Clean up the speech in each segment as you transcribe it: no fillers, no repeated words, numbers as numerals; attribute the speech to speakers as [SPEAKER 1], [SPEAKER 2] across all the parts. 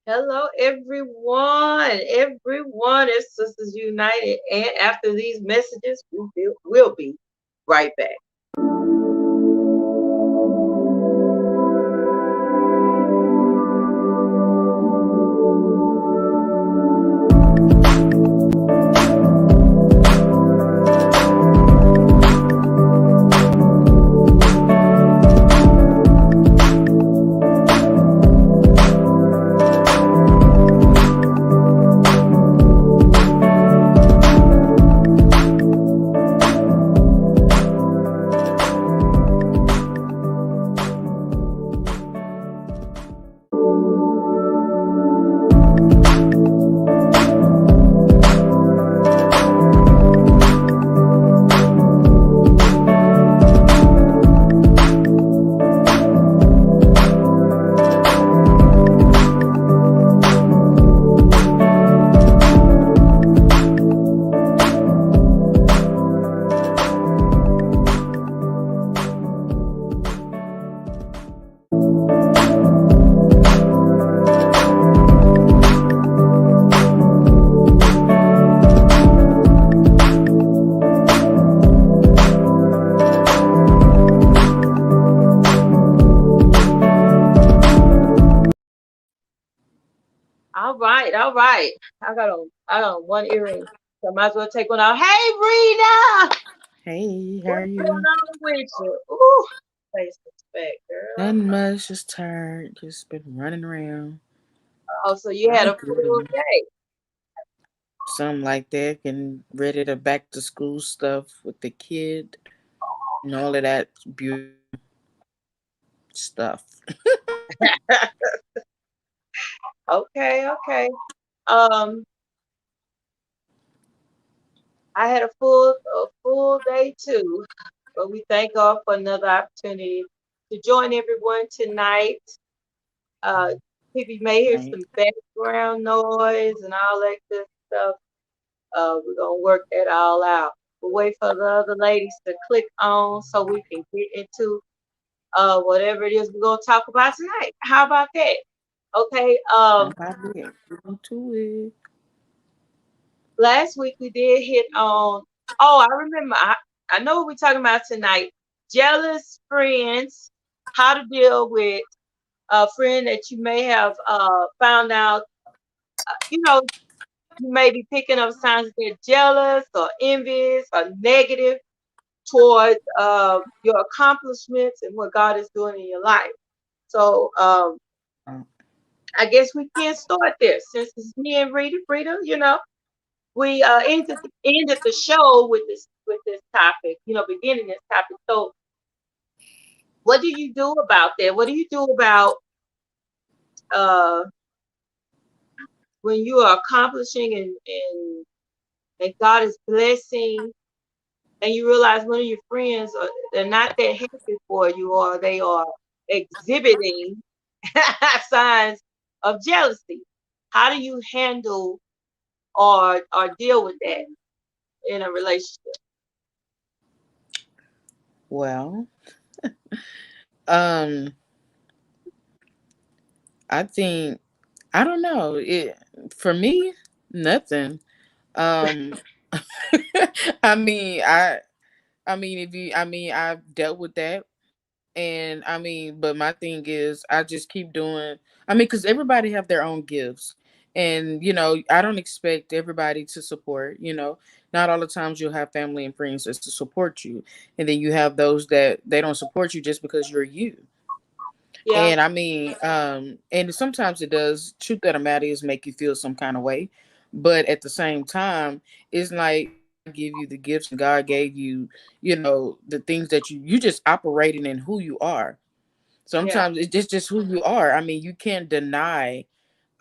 [SPEAKER 1] Hello, everyone. Everyone is Sisters United. And after these messages, we'll be right back. All right, all right. I got on one earring. So I might as well take one out. Hey Rita!
[SPEAKER 2] Hey, how are
[SPEAKER 1] What's going
[SPEAKER 2] you?
[SPEAKER 1] on with you? Ooh, face respect, girl.
[SPEAKER 2] Nothing much, just tired. Just been running around.
[SPEAKER 1] Oh, so you had
[SPEAKER 2] I'm
[SPEAKER 1] a full
[SPEAKER 2] good.
[SPEAKER 1] day.
[SPEAKER 2] Something like that. Getting ready to back to school stuff with the kid and all of that beautiful stuff.
[SPEAKER 1] Okay, okay. Um, I had a full day too, but we thank God for another opportunity to join everyone tonight. Uh, People may hear
[SPEAKER 2] Right.
[SPEAKER 1] some background noise and all that good stuff. We're gonna work that all out. We'll wait for the other ladies to click on so we can get into whatever it is we're gonna talk about tonight. How about that? Okay.
[SPEAKER 2] How about it? Get into it.
[SPEAKER 1] Last week we did hit on. Oh, I remember. I know what we're talking about tonight. Jealous friends. How to deal with a friend that you may have found out. You know, you may be picking up signs that they're jealous or envious or negative towards your accomplishments and what God is doing in your life. So
[SPEAKER 2] Uh,
[SPEAKER 1] I guess we can start there since it's me and Rita. Rita, we ended the show with this topic. Beginning this topic. So what do you do about that? What do you do about uh, when you are accomplishing and God is blessing and you realize one of your friends they're not that happy for you or they are exhibiting signs of jealousy. How do you handle or deal with that in a relationship?
[SPEAKER 2] well, um, I think I don't know. It for me, nothing. Um, I mean, I mean, if you, I mean, I've dealt with that. And I mean, but my thing is, I just keep doing. I mean, because everybody have their own gifts, and I don't expect everybody to support. Not all the times you'll have family and friends that's to support you, and then you have those that they don't support you just because you're you.
[SPEAKER 1] Yeah,
[SPEAKER 2] And I mean, and sometimes it does. Truth of the matter is make you feel some kind of way, but at the same time, it's like God give you the gifts and God gave you, the things that you just operating in who you are.
[SPEAKER 1] yeah,
[SPEAKER 2] Sometimes it's just who you are. I mean, you can't deny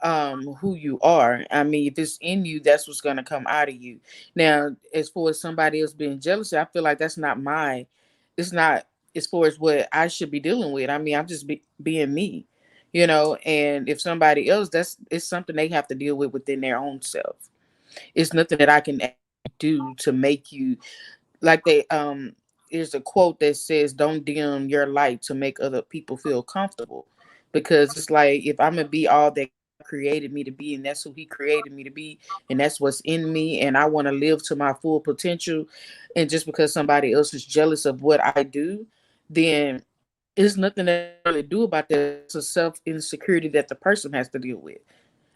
[SPEAKER 2] who you are. I mean, if it's in you, that's what's gonna come out of you. Now, as far as somebody else being jealous, I feel like that's not my it's not as far as what I should be dealing with. I mean, I'm just being me, and if somebody else, it's something they have to deal with within their own self. It's nothing that I can do to make you like they there's a quote that says don't dim your light to make other people feel comfortable, because it's like if I'm gonna be all that created me to be, and that's who He created me to be, and that's what's in me, and I want to live to my full potential. And just because somebody else is jealous of what I do, then there's nothing that I can really do about that. That's a self insecurity that the person has to deal with.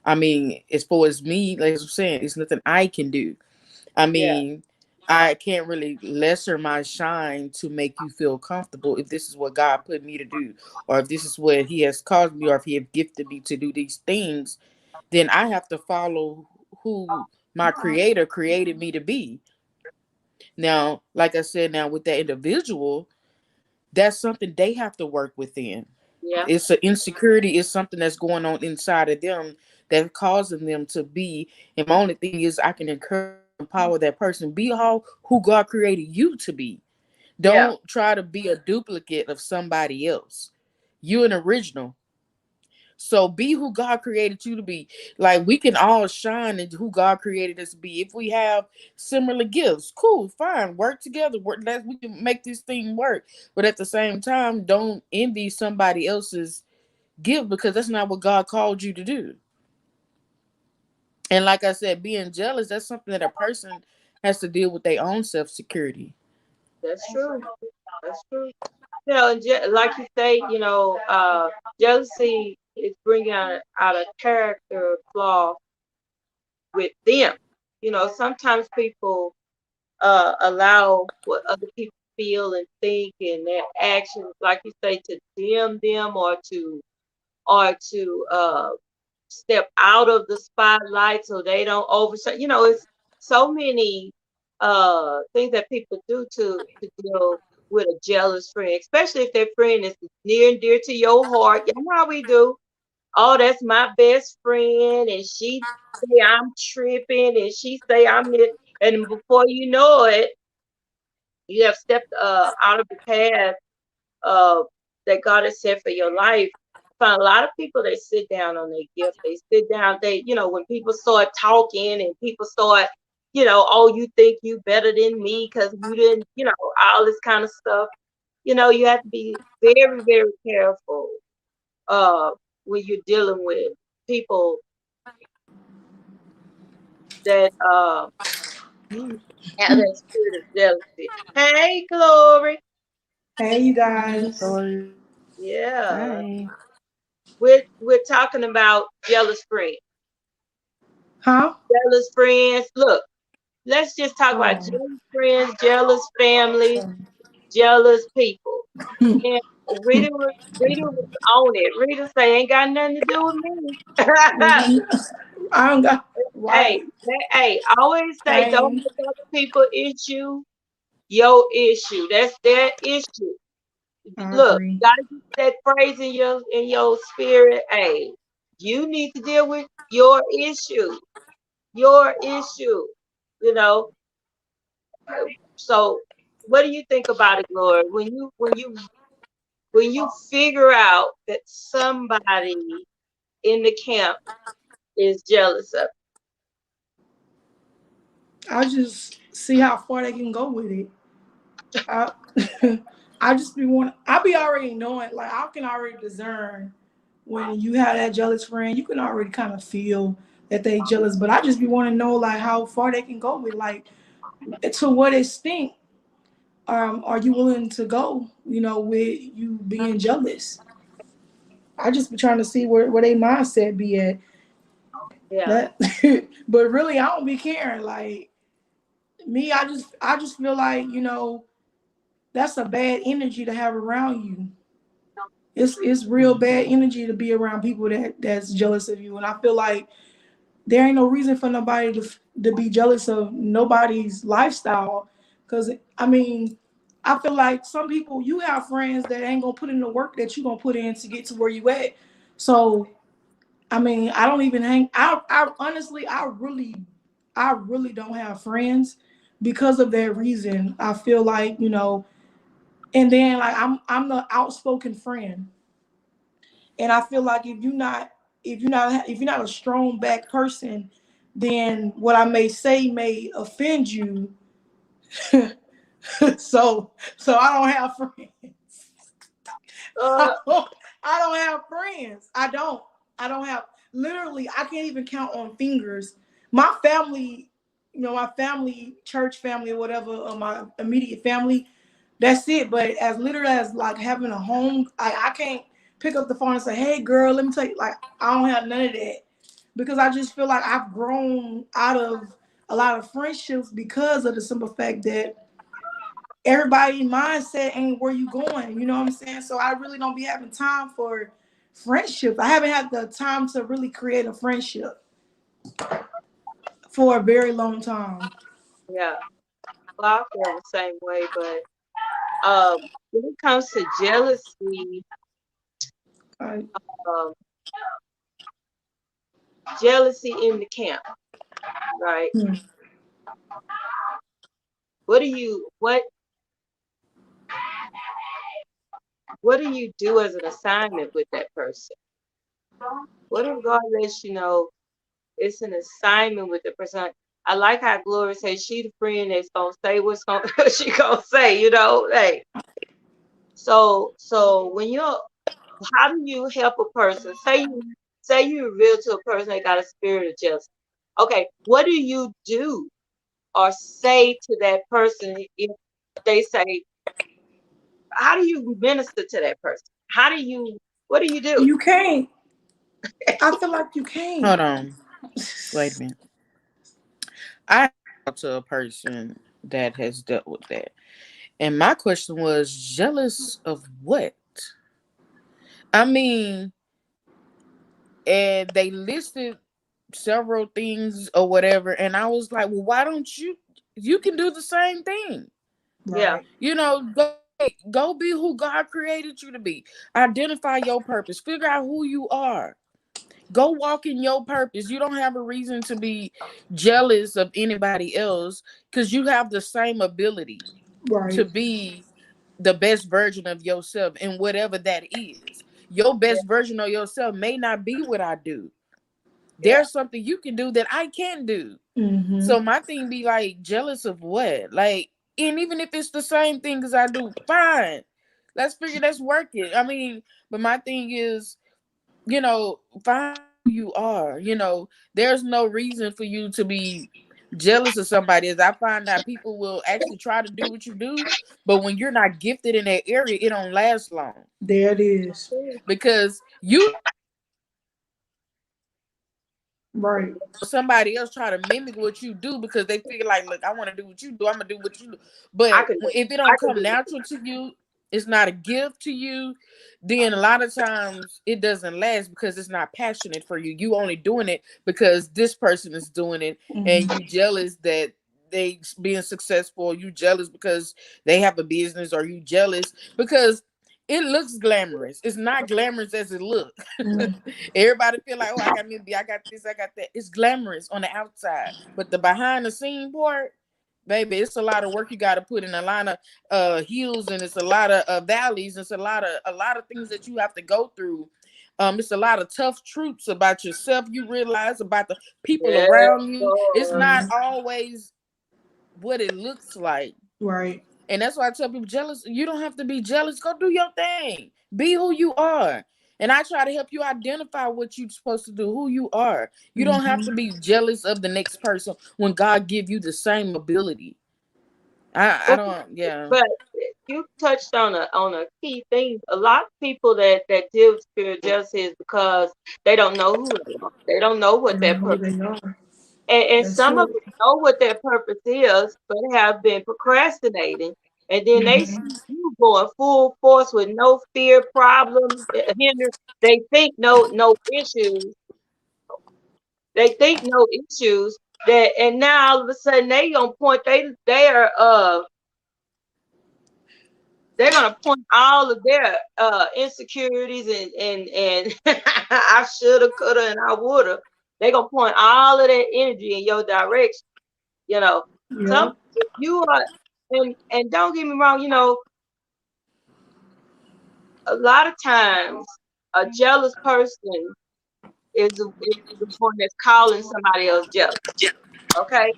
[SPEAKER 2] I mean, as far as me, like I'm saying, it's nothing I can do. I
[SPEAKER 1] Yeah.
[SPEAKER 2] mean, I can't really lesser my shine to make you feel comfortable if this is what God put me to do, or if this is what He has caused me, or if He has gifted me to do these things. Then I have to follow who my Creator created me to be. Now, like I said, now with that individual, that's something they have to work within.
[SPEAKER 1] Yeah.
[SPEAKER 2] It's an insecurity, it's something that's going on inside of them that's causing them to be. And my only thing is I can encourage and empower that person. Be all who God created you to be.
[SPEAKER 1] Yeah.
[SPEAKER 2] Don't try to be a duplicate of somebody else. You're an original. So be who God created you to be. Like we can all shine into who God created us to be. If we have similar gifts, cool, fine. Work together. Work that we can make this thing work. But at the same time, don't envy somebody else's gift because that's not what God called you to do. And like I said, being jealous, that's something that a person has to deal with their own self security.
[SPEAKER 1] That's true. That's true. And like you say, jealousy is bringing out a character flaw with them. Sometimes people allow what other people feel and think and their actions, like you say, to dim them or to step out of the spotlight so they don't overshadow. It's so many things that people do to deal with a jealous friend, especially if their friend is near and dear to your heart. You know how we do. Oh, that's my best friend, and she say I'm tripping, and she say I'm this, and before you know it, you have stepped out of the path uh, that God has set for your life. I find a lot of people they sit down on their gift. They sit down. When people start talking and people start, oh, you think you better than me because you didn't, all this kind of stuff. You have to be very, very careful uh, when you're dealing with people that have that spirit of jealousy. Hey, Glory.
[SPEAKER 3] Hey, you
[SPEAKER 2] Hey,
[SPEAKER 3] guys.
[SPEAKER 2] Tori.
[SPEAKER 1] Yeah,
[SPEAKER 2] Hi.
[SPEAKER 1] we're talking about jealous friends.
[SPEAKER 3] Huh?
[SPEAKER 1] Jealous friends. Look, let's just talk about
[SPEAKER 3] Oh.
[SPEAKER 1] jealous friends, jealous family, jealous people. And Rita was on it. Rita say ain't got nothing to do with me.
[SPEAKER 3] I don't got
[SPEAKER 1] hey,
[SPEAKER 3] right.
[SPEAKER 1] I always say don't
[SPEAKER 3] Same.
[SPEAKER 1] make other people issue your issue. That's their issue.
[SPEAKER 3] I
[SPEAKER 1] Look,
[SPEAKER 3] agree.
[SPEAKER 1] you gotta get that phrase in your spirit. Hey, you need to deal with your issue. Your issue. You know, So, what do you think about it, Lord? When you figure out that somebody in the camp is jealous of,
[SPEAKER 3] I just see how far they can go with it. I, I just be want. I be already knowing. Like I can already discern when you have that jealous friend. You can already kind of feel that they jealous. But I just be want to know like how far they can go with like to what extent are you willing to go? With you being jealous. I just be trying to see where they mindset be at.
[SPEAKER 1] yeah,
[SPEAKER 3] That, but really, I don't be caring. Like me, I just feel like that's a bad energy to have around you. It's real bad energy to be around people that's jealous of you, and I feel like there ain't no reason for nobody to be jealous of nobody's lifestyle. Cause I mean, I feel like some people you have friends that ain't gonna put in the work that you gonna put in to get to where you at. So I mean, I don't even hang. I honestly, I really don't have friends because of that reason. I feel like and then like I'm the outspoken friend, and I feel like if you're not a strong back person, then what I may say may offend you. So I don't have friends. I
[SPEAKER 1] uh,
[SPEAKER 3] don't, I don't have friends. I don't have literally, I can't even count on fingers. My family, my family, church family or whatever, my immediate family, that's it. But as literal as like having a home, I can't pick up the phone and say, "Hey, girl, let me tell you." Like I don't have none of that because I just feel like I've grown out of a lot of friendships because of the simple fact that everybody mindset ain't where you going. You know what I'm saying? So I really don't be having time for friendships. I haven't had the time to really create a friendship for a very long time.
[SPEAKER 1] Yeah. Well, I feel the same way, but when it comes to jealousy,
[SPEAKER 3] Like,
[SPEAKER 1] um, jealousy in the camp, right?
[SPEAKER 3] hmm,
[SPEAKER 1] What do you what do you do as an assignment with that person? What if God lets you know it's an assignment with the person? I like how Gloria says she the friend that's gonna say what's gonna she gonna say, Hey, so when you're how do you help a person? Say you reveal to a person they got a spirit of jealousy. Okay, what do you do or say to that person if they say, how do you minister to that person? What do you do?
[SPEAKER 3] you can't. I feel like you can't.
[SPEAKER 2] Hold on. Wait a minute. I talked to a person that has dealt with that. And my question was jealous of what? I mean, and they listed several things or whatever. And I was like, well, why don't you can do the same thing?
[SPEAKER 1] Yeah,
[SPEAKER 3] Right.
[SPEAKER 2] Go be who God created you to be. Identify your purpose. Figure out who you are. Go walk in your purpose. You don't have a reason to be jealous of anybody else because you have the same ability to
[SPEAKER 3] Right.
[SPEAKER 2] be the best version of yourself and whatever that is. Your
[SPEAKER 1] yeah,
[SPEAKER 2] best version of yourself may not be what I do.
[SPEAKER 1] yeah,
[SPEAKER 2] There's something you can do that I can't do.
[SPEAKER 3] Mm-hmm.
[SPEAKER 2] So my thing be like jealous of what? Like, and even if it's the same thing as I do, fine. Let's work it. I mean, but my thing is, find who you are. There's no reason for you to be jealous of somebody. As I find that people will actually try to do what you do, but when you're not gifted in that area, it don't last long
[SPEAKER 3] There it is.
[SPEAKER 2] because you
[SPEAKER 3] Right.
[SPEAKER 2] somebody else try to mimic what you do because they feel like, look, I want to do what you do. I'm gonna do what you do.
[SPEAKER 1] I
[SPEAKER 2] But
[SPEAKER 1] can do
[SPEAKER 2] if it
[SPEAKER 1] I
[SPEAKER 2] don't
[SPEAKER 1] can
[SPEAKER 2] come
[SPEAKER 1] do it.
[SPEAKER 2] natural to you, it's not a gift to you. Then a lot of times it doesn't last because it's not passionate for you. You only doing it because this person is doing it, and you
[SPEAKER 3] Mm-hmm.
[SPEAKER 2] jealous that they being successful. You jealous because they have a business, or you jealous because it looks glamorous. It's not glamorous as it looks.
[SPEAKER 3] Mm-hmm.
[SPEAKER 2] Everybody feel like, oh, I got me, I got this, I got that. It's glamorous on the outside, but the behind the scene part, baby, it's a lot of work you got to put in. A lot of hills, and it's a lot of valleys. It's a lot of things that you have to go through. It's a lot of tough truths about yourself. You realize about the people
[SPEAKER 1] Yeah,
[SPEAKER 2] around you. It's
[SPEAKER 1] Lord.
[SPEAKER 2] not always what it looks like.
[SPEAKER 3] Right.
[SPEAKER 2] And that's why I tell people jealous, you don't have to be jealous. Go do your thing. Be who you are. And I try to help you identify what you're supposed to do, who you are. You don't have to
[SPEAKER 3] Mm-hmm.
[SPEAKER 2] be jealous of the next person when God give you the same ability. I
[SPEAKER 1] But
[SPEAKER 2] don't, yeah.
[SPEAKER 1] but you touched on a key thing. A lot of people that deal with spirit jealousy is because they don't know who they are. They don't know
[SPEAKER 3] They
[SPEAKER 1] what their
[SPEAKER 3] don't know who
[SPEAKER 1] purpose.
[SPEAKER 3] they are.
[SPEAKER 1] And
[SPEAKER 3] That's
[SPEAKER 1] some of
[SPEAKER 3] it.
[SPEAKER 1] them know what their purpose is, but have been procrastinating. And then they see
[SPEAKER 3] Mm-hmm.
[SPEAKER 1] you going full force with no fear, problems, hinder. They think no issues. They think no issues. And now all of a sudden they gonna point they're gonna point all of their insecurities and I shoulda, coulda, and I woulda. They're gonna point all of that energy in your direction. You know, some
[SPEAKER 3] Yep.
[SPEAKER 1] you are, and don't get me wrong. A lot of times a jealous person is the one that's calling somebody else jealous. Okay,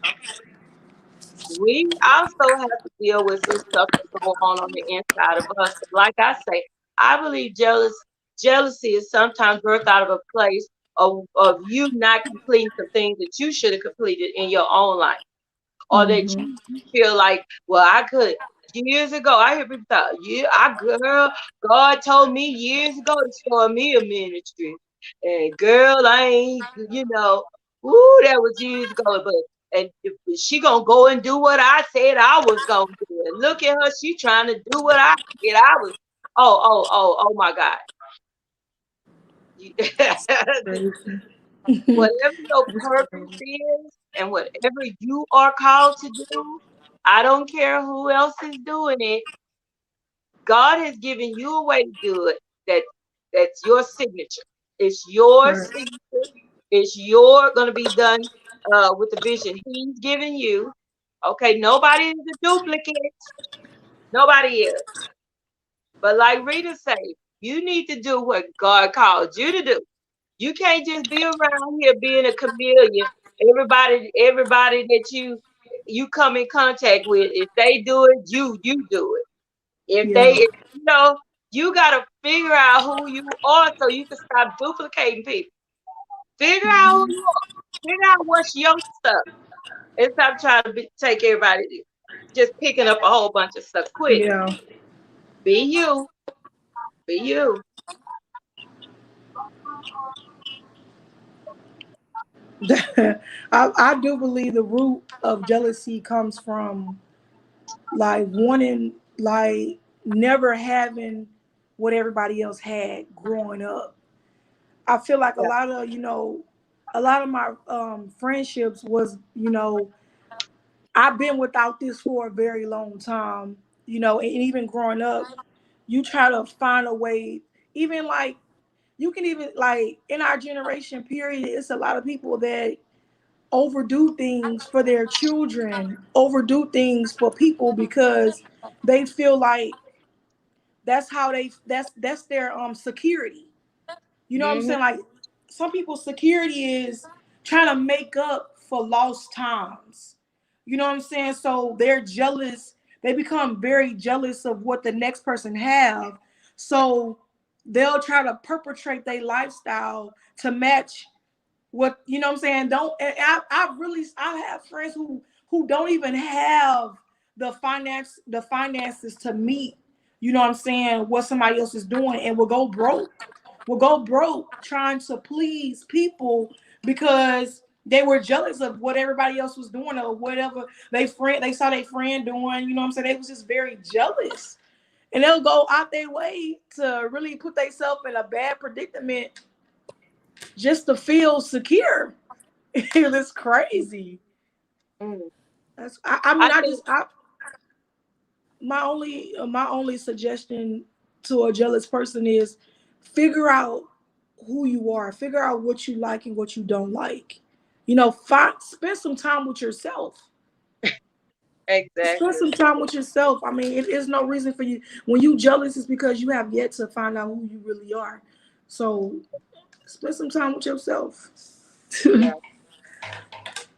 [SPEAKER 1] we also have to deal with some stuff that's going on the inside of us. Like I say, I believe jealousy is sometimes birthed out of a place of you not completing some things that you should have completed in your own life, or that
[SPEAKER 3] Mm-hmm.
[SPEAKER 1] you feel like, well, I could. Years ago, I hear people talk, yeah, girl, God told me years ago to start me a ministry. And girl, I ain't, that was years ago, but and if she gonna go and do what I said I was gonna do. And look at her, she trying to do what I said I was. Oh my God. You-
[SPEAKER 3] Crazy.
[SPEAKER 1] Whatever your
[SPEAKER 3] That's
[SPEAKER 1] purpose
[SPEAKER 3] crazy.
[SPEAKER 1] is and whatever you are called to do, I don't care who else is doing it. God has given you a way to do it that's your signature. It's your
[SPEAKER 3] Right.
[SPEAKER 1] signature. It's your gonna be done with the vision He's given you. Okay, nobody is a duplicate. Nobody is. But like Rita said, you need to do what God called you to do. You can't just be around here being a chameleon. Everybody that you come in contact with, if they do it, you do it. If they,
[SPEAKER 3] Yeah.
[SPEAKER 1] you know, you gotta figure out who you are so you can stop duplicating people. Figure out who you are. Figure out what's your stuff. And stop trying to take everybody just picking up a whole bunch of stuff. Quit.
[SPEAKER 3] Yeah.
[SPEAKER 1] Be you. Be you.
[SPEAKER 3] I do believe the root of jealousy comes from like wanting, like never having what everybody else had growing up. I feel like
[SPEAKER 1] Yeah.
[SPEAKER 3] a lot of my friendships was, I've been without this for a very long time, and even growing up, you try to find a way, even like you can even like in our generation period, it's a lot of people that overdo things for their children, overdo things for people because they feel like that's their security. You know what I'm
[SPEAKER 1] Hmm.
[SPEAKER 3] saying? Like some people's security is trying to make up for lost times. You know what I'm saying? So they're jealous. They become very jealous of what the next person have. So they'll try to perpetrate their lifestyle to match what, what I'm saying. Don't and I have friends who don't even have the finances to meet, what I'm saying, what somebody else is doing, and will go broke trying to please people because they were jealous of what everybody else was doing or whatever they saw their friend doing. You know what I'm saying? They was just very jealous, and they'll go out their way to really put themselves in a bad predicament just to feel secure. It's crazy.
[SPEAKER 1] Hmm.
[SPEAKER 3] I
[SPEAKER 1] I
[SPEAKER 3] mean,
[SPEAKER 1] think
[SPEAKER 3] my only suggestion to a jealous person is figure out who you are, figure out what you like and what you don't like. Spend some time with yourself. Spend
[SPEAKER 1] exactly.
[SPEAKER 3] some time with yourself. I mean, it is no reason for you when you jealous is because you have yet to find out who you really are. So spend some time with yourself.
[SPEAKER 1] Yeah.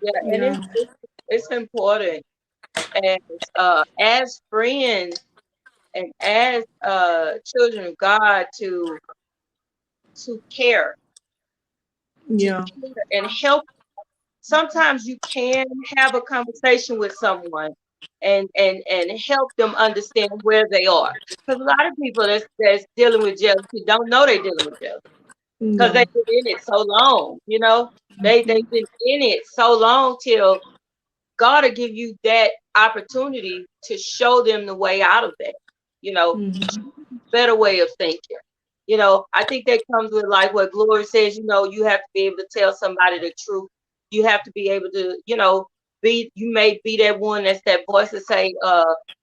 [SPEAKER 1] Yeah. And
[SPEAKER 3] Yeah.
[SPEAKER 1] it's important as friends and as children of God to care, to
[SPEAKER 3] Yeah.
[SPEAKER 1] care and help. Sometimes you can have a conversation with someone and help them understand where they are. Because a lot of people that's dealing with jealousy don't know they're dealing with jealousy because
[SPEAKER 3] No.
[SPEAKER 1] they've been in it so long. They've been in it so long till God will give you that opportunity to show them the way out of that. You know,
[SPEAKER 3] Mhm.
[SPEAKER 1] better way of thinking. I think that comes with like what Glory says, you have to be able to tell somebody the truth. You have to be able to, you may be that one that's that voice that say,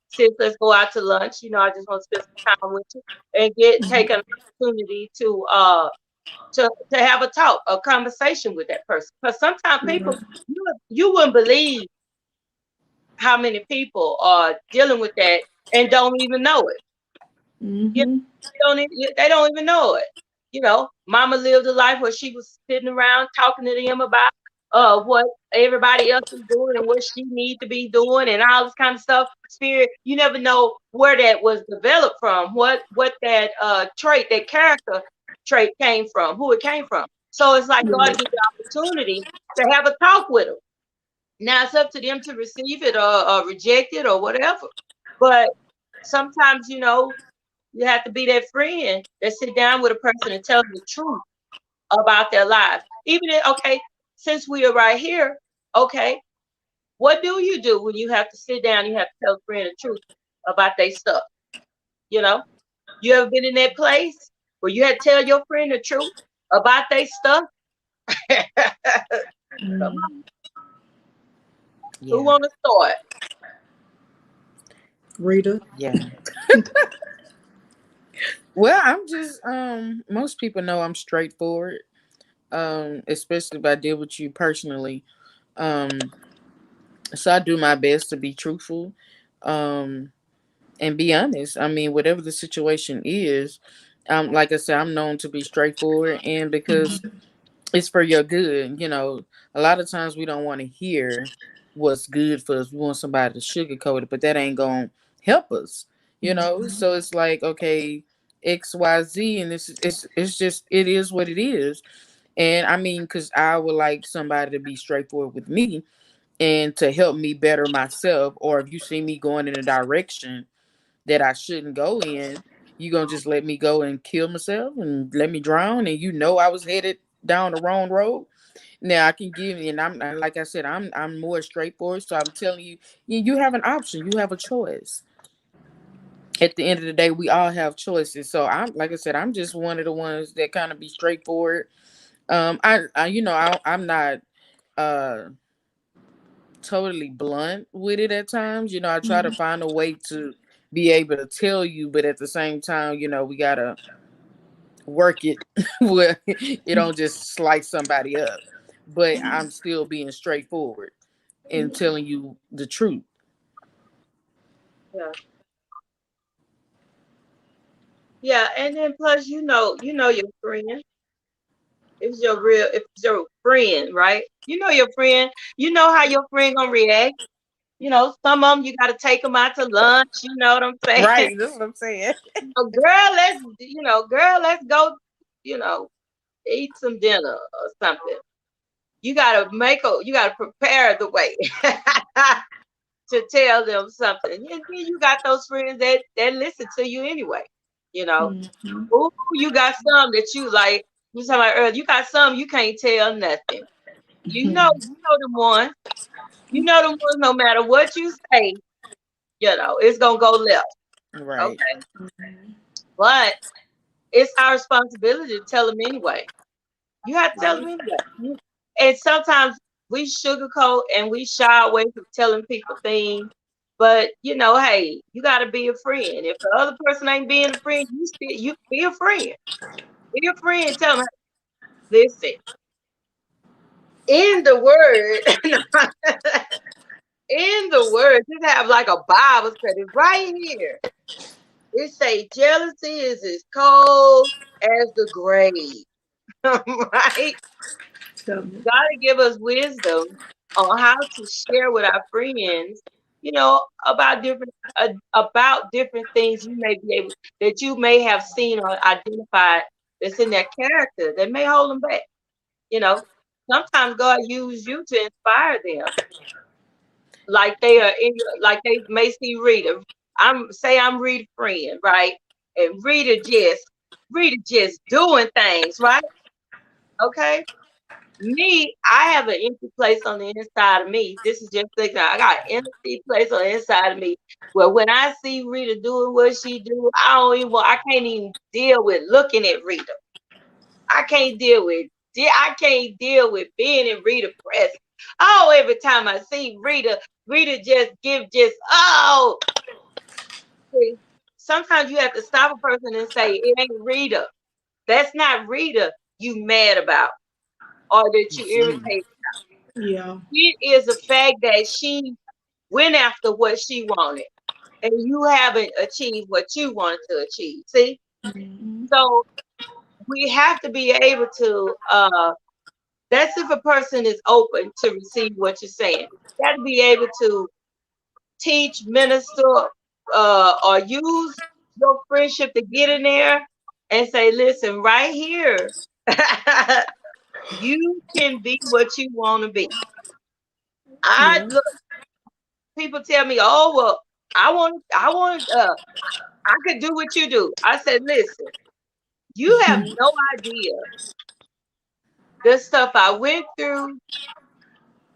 [SPEAKER 1] sis, let's go out to lunch. I just want to spend some time with you and take an opportunity to have a talk, a conversation with that person. Because sometimes people,
[SPEAKER 3] Yeah.
[SPEAKER 1] you wouldn't believe how many people are dealing with that and don't even know it.
[SPEAKER 3] Mhm.
[SPEAKER 1] They don't even know it. Mama lived a life where she was sitting around talking to them about what everybody else is doing and what she need to be doing and all this kind of stuff. Spirit, you never know where that was developed from, what that trait, that character trait came from, who it came from. So it's like God
[SPEAKER 3] Yeah.
[SPEAKER 1] gives the opportunity to have a talk with them. Now it's up to them to receive it or reject it or whatever. But sometimes, you have to be that friend that sit down with a person and tell them the truth about their lives. Even if, okay, since we are right here, okay, what do you do when you have to sit down? You have to tell a friend the truth about their stuff. You know, you ever been in that place where you had to tell your friend the truth about their stuff? Come
[SPEAKER 3] Mm.
[SPEAKER 1] on, who
[SPEAKER 2] Yeah.
[SPEAKER 1] want to start?
[SPEAKER 3] Rita.
[SPEAKER 2] Yeah. Well, I'm just most people know I'm straightforward. Especially if I deal with you personally. Um so I do my best to be truthful. Um and be honest. I mean, whatever the situation is, like I said, I'm known to be straightforward, and because it's for your good. A lot of times we don't want to hear what's good for us. We want somebody to sugarcoat it, but that ain't gonna help us. So it's like, okay, XYZ, and it's just, it is what it is. And I mean, because I would like somebody to be straightforward with me and to help me better myself. Or if you see me going in a direction that I shouldn't go in, you gonna just let me go and kill myself and let me drown, and I was headed down the wrong road. Now I can give you, and like I said, I'm more straightforward. So I'm telling you, you have an option, you have a choice. At the end of the day, we all have choices. So I'm, like I said, I'm just one of the ones that kind of be straightforward. I'm not uh totally blunt with it at times. I try to find a way to be able to tell you, but at the same time, we gotta work it where it don't just slice somebody up. But I'm still being straightforward and telling you the truth.
[SPEAKER 1] Yeah, yeah, and then plus, your friend. If it's your friend, right? You know your friend. You know how your friend gonna react. Some of them you got to take them out to lunch. You know what I'm saying?
[SPEAKER 2] Right, that's what I'm saying.
[SPEAKER 1] Girl, let's go. You know, eat some dinner or something. You gotta prepare the way to tell them something. And then you got those friends that listen to you anyway. You know,
[SPEAKER 3] Mhm.
[SPEAKER 1] ooh, you got some that you like. You talking about earlier. You got some you can't tell nothing. You know the one. You know the one. No matter what you say, it's gonna go left.
[SPEAKER 2] Right,
[SPEAKER 1] Okay, but it's our responsibility to tell them anyway. You have to tell them anyway. And sometimes we sugarcoat and we shy away from telling people things. But hey, you got to be a friend. If the other person ain't being a friend, you be a friend. Be a friend. Tell them, listen. In the word, in the word, just have like a Bible study right here. It say jealousy is as cold as the grave, right?
[SPEAKER 3] Tell me.
[SPEAKER 1] God to give us wisdom on how to share with our friends, about different things that you may have seen or identified that's in their character that may hold them back. You know, Sometimes God use you to inspire them, like like they may see Rita. I'm Rita friend, right? And Rita just doing things, right? Okay. Me, I have an empty place on the inside of me. This is just like I got an empty place on the inside of me. Where when I see Rita doing what she do, I can't even deal with looking at Rita. I can't deal with I can't deal with being in Rita presence. Oh, every time I see Rita, Rita just. See, sometimes you have to stop a person and say, it ain't Rita. That's not Rita you mad about or that you
[SPEAKER 2] mm-hmm.
[SPEAKER 1] irritated.
[SPEAKER 3] Yeah.
[SPEAKER 1] It is a fact that she went after what she wanted and you haven't achieved what you wanted to achieve. See?
[SPEAKER 3] Mhm.
[SPEAKER 1] So we have to be able to that's if a person is open to receive what you're saying. You got to be able to teach, minister, or use your friendship to get in there and say, listen, right here. You can be what you want to be. I
[SPEAKER 2] Yeah.
[SPEAKER 1] look, people tell me, "Oh well, I could do what you do." I said, "Listen, you have no idea the stuff I went through,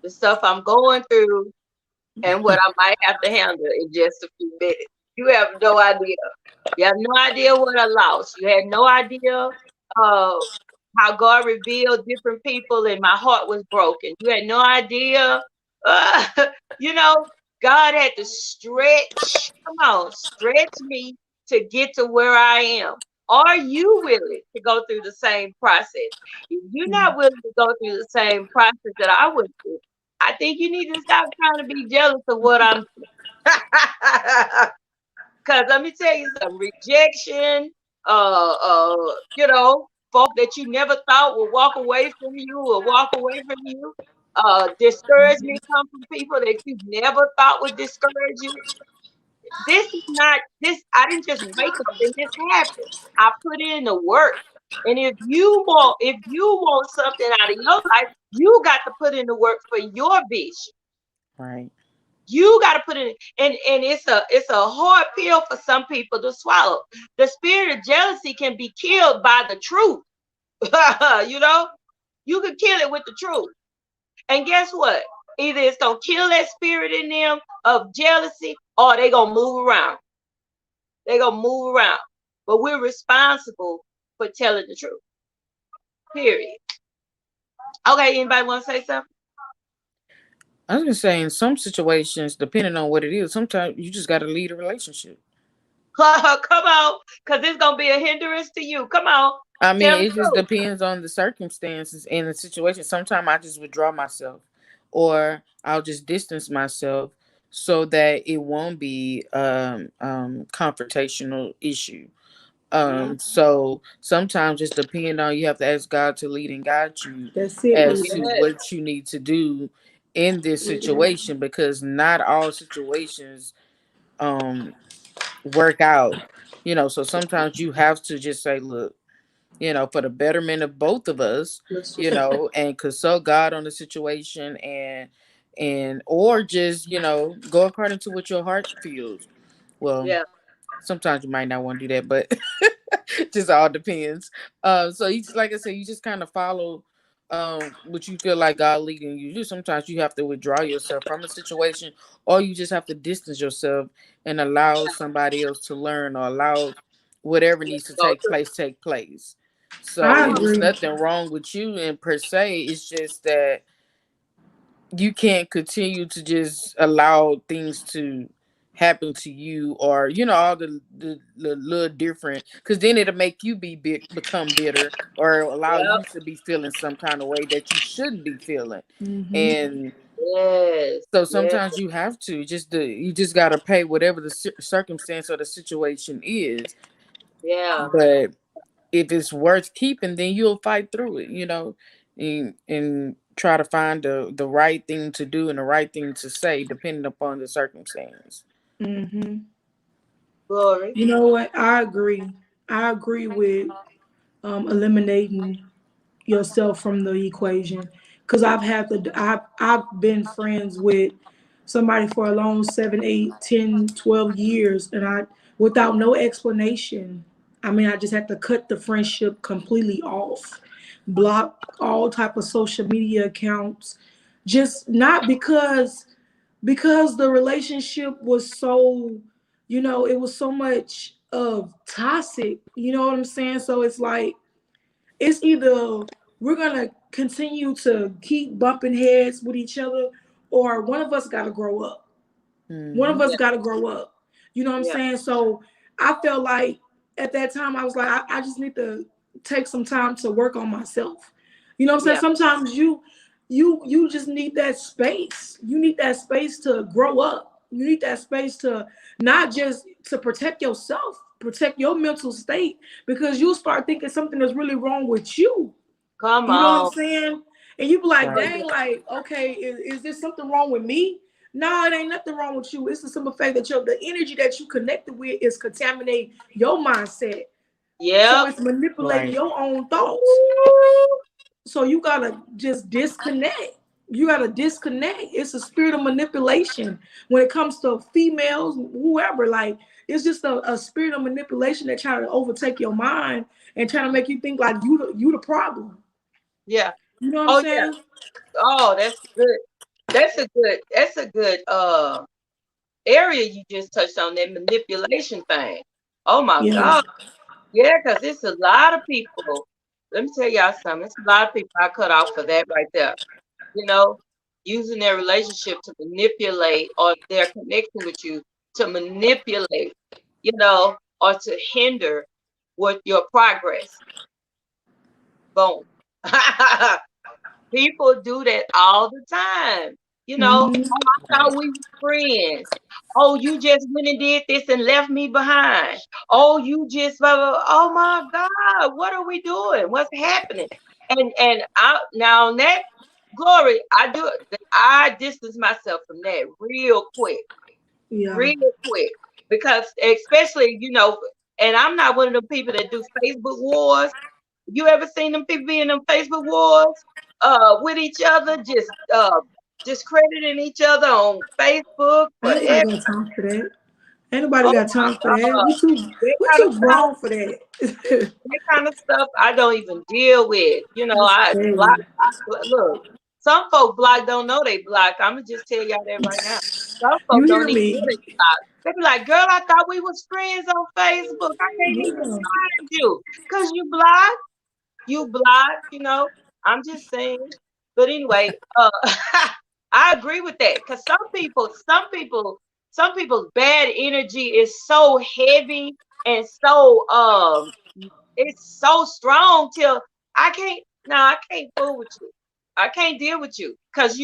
[SPEAKER 1] the stuff I'm going through, and what I might have to handle in just a few minutes. You have no idea. You have no idea what I lost. You had no idea uh, how God revealed different people and my heart was broken. You had no idea. Uh, you know, God had to stretch me to get to where I am. Are you willing to go through the same process? If you're not willing to go through the same process that I went through, I think you need to stop trying to be jealous of what I'm doing. Because let me tell you something, rejection, folk that you never thought would walk away from you or walk away from you. Discouragement come from people that you never thought would discourage you. This is not this. I didn't just wake up and this happened. I put in the work. And if you want something out of your life, you got to put in the work for your vision.
[SPEAKER 2] Right.
[SPEAKER 1] You got to put it in, and it's a hard pill for some people to swallow. The spirit of jealousy can be killed by the truth. you know, you can kill it with the truth. And guess what? Either it's gonna kill that spirit in them of jealousy, or they gonna move around. They gonna move around. But we're responsible for telling the truth. Period. Okay, anybody want to say something?
[SPEAKER 2] I was gonna say in some situations, depending on what it is, sometimes you just gotta lead a relationship.
[SPEAKER 1] Come on, because it's gonna be a hindrance to you. Come on,
[SPEAKER 2] I
[SPEAKER 1] tell
[SPEAKER 2] mean,
[SPEAKER 1] the
[SPEAKER 2] it just
[SPEAKER 1] truth.
[SPEAKER 2] depends on the circumstances and the situation. Sometimes I just withdraw myself, or I'll just distance myself so that it won't be confrontational issue.
[SPEAKER 1] Mm,
[SPEAKER 2] So sometimes just depend on, you have to ask God to lead and guide you
[SPEAKER 3] That's it,
[SPEAKER 2] as
[SPEAKER 3] Rudy.
[SPEAKER 2] to
[SPEAKER 1] yes,
[SPEAKER 2] what you need to do in this
[SPEAKER 3] Yeah.
[SPEAKER 2] situation, because not all situations um work out. So sometimes you have to just say, look, for the betterment of both of us,
[SPEAKER 3] Let's just
[SPEAKER 2] and consult God on the situation, and or just, go according to what your heart feels. Well,
[SPEAKER 1] yeah.
[SPEAKER 2] sometimes you might not want to do that, but just all depends. So you just, like I said, you just kind of follow what you feel like God leading you to do. Sometimes you have to withdraw yourself from a situation, or you just have to distance yourself and allow somebody else to learn, or allow whatever
[SPEAKER 1] Yeah,
[SPEAKER 2] needs to
[SPEAKER 1] go
[SPEAKER 2] take
[SPEAKER 1] through.
[SPEAKER 2] place take place. So
[SPEAKER 3] I
[SPEAKER 1] Come on.
[SPEAKER 2] it's
[SPEAKER 3] agree.
[SPEAKER 2] nothing wrong with you in per se. It's just that you can't continue to just allow things to happen to you, or all the little different, because then it'll make you become bitter, or allow
[SPEAKER 1] Yep.
[SPEAKER 2] you to be feeling some kind of way that you shouldn't be feeling.
[SPEAKER 3] Hmm.
[SPEAKER 2] And
[SPEAKER 1] Yes.
[SPEAKER 2] so
[SPEAKER 1] Yes.
[SPEAKER 2] sometimes you have to you just got to pay whatever the circumstance or the situation is.
[SPEAKER 1] Yeah.
[SPEAKER 2] But if it's worth keeping, then you'll fight through it, and try to find the right thing to do and the right thing to say, depending upon the circumstance.
[SPEAKER 3] Hmm.
[SPEAKER 1] Glory.
[SPEAKER 3] You know what? I agree. I agree with eliminating yourself from the equation, because I've been friends with somebody for a long 7, 8, 10, 12 years, and I, without no explanation, I mean, I just had to cut the friendship completely off, block all type of social media accounts, just not because the relationship was so, it was so much of toxic, you know what I'm saying? So it's like, it's either we're gonna continue to keep bumping heads with each other, or one of us gotta grow up. One of
[SPEAKER 2] Hmm.
[SPEAKER 3] us
[SPEAKER 1] Yeah.
[SPEAKER 3] got to grow up. You know what I'm
[SPEAKER 1] Yeah.
[SPEAKER 3] saying? So I felt like at that time I was like, I just need to take some time to work on myself. You know what I'm saying?
[SPEAKER 1] Yeah.
[SPEAKER 3] Sometimes you just need that space. You need that space to grow up. You need that space to not just to protect yourself, protect your mental state, because you'll start thinking something is really wrong with you.
[SPEAKER 1] Come
[SPEAKER 3] You know what I'm
[SPEAKER 1] on.
[SPEAKER 3] saying? And you be like,
[SPEAKER 2] Right.
[SPEAKER 3] dang, like, okay, is there something wrong with me? No, it ain't nothing wrong with you. It's the simple fact that the energy that you connected with is contaminating your mindset. So
[SPEAKER 1] Yep.
[SPEAKER 3] it's manipulating
[SPEAKER 2] Right.
[SPEAKER 3] your own thoughts.
[SPEAKER 1] Ooh.
[SPEAKER 3] So you gotta just disconnect. You gotta disconnect. It's a spirit of manipulation when it comes to females, whoever. Like it's just a spirit of manipulation that try to overtake your mind and trying to make you think like you the problem.
[SPEAKER 1] Yeah.
[SPEAKER 3] You know what I'm
[SPEAKER 1] Oh yeah.
[SPEAKER 3] saying?
[SPEAKER 1] Oh, that's good. That's a good area you just touched on, that manipulation thing. Oh my
[SPEAKER 3] Yeah.
[SPEAKER 1] God. Yeah, because it's a lot of people. Let me tell y'all something. It's a lot of people I cut off for that right there. You know, using their relationship to manipulate, or their connection with you to manipulate, or to hinder what your progress. Boom. People do that all the time.
[SPEAKER 3] Hmm.
[SPEAKER 1] Oh, I thought we were friends. Oh, you just went and did this and left me behind. Oh, you just blah, blah, blah. Oh my God, what are we doing? What's happening? And now on that glory, I distance myself from that
[SPEAKER 3] Yeah.
[SPEAKER 1] real quick, because especially, and I'm not one of the people that do Facebook wars. You ever seen them people be in them Facebook wars with each other, discrediting each other on Facebook for
[SPEAKER 3] Ain't nobody got time for that. Ain't nobody
[SPEAKER 1] oh
[SPEAKER 3] got
[SPEAKER 1] my
[SPEAKER 3] time for that.
[SPEAKER 1] God, that
[SPEAKER 3] We
[SPEAKER 1] kind of
[SPEAKER 3] too
[SPEAKER 1] stuff.
[SPEAKER 3] grown for that.
[SPEAKER 1] That kind of stuff I don't even deal with.
[SPEAKER 3] That's
[SPEAKER 1] I block.
[SPEAKER 3] crazy.
[SPEAKER 1] Look, some folk block don't know they block. I'm gonna just tell y'all that right now. Some
[SPEAKER 3] You
[SPEAKER 1] folk
[SPEAKER 3] hear
[SPEAKER 1] don't even know
[SPEAKER 3] me?
[SPEAKER 1] they block. They be like, "Girl, I thought we was friends on Facebook. I can't even
[SPEAKER 3] Yeah.
[SPEAKER 1] find you because you blocked." You block, I'm just saying. But anyway, I agree with that, because some people's bad energy is so heavy, and so it's so strong till I can't. No, I can't fool with you. I can't deal with you, because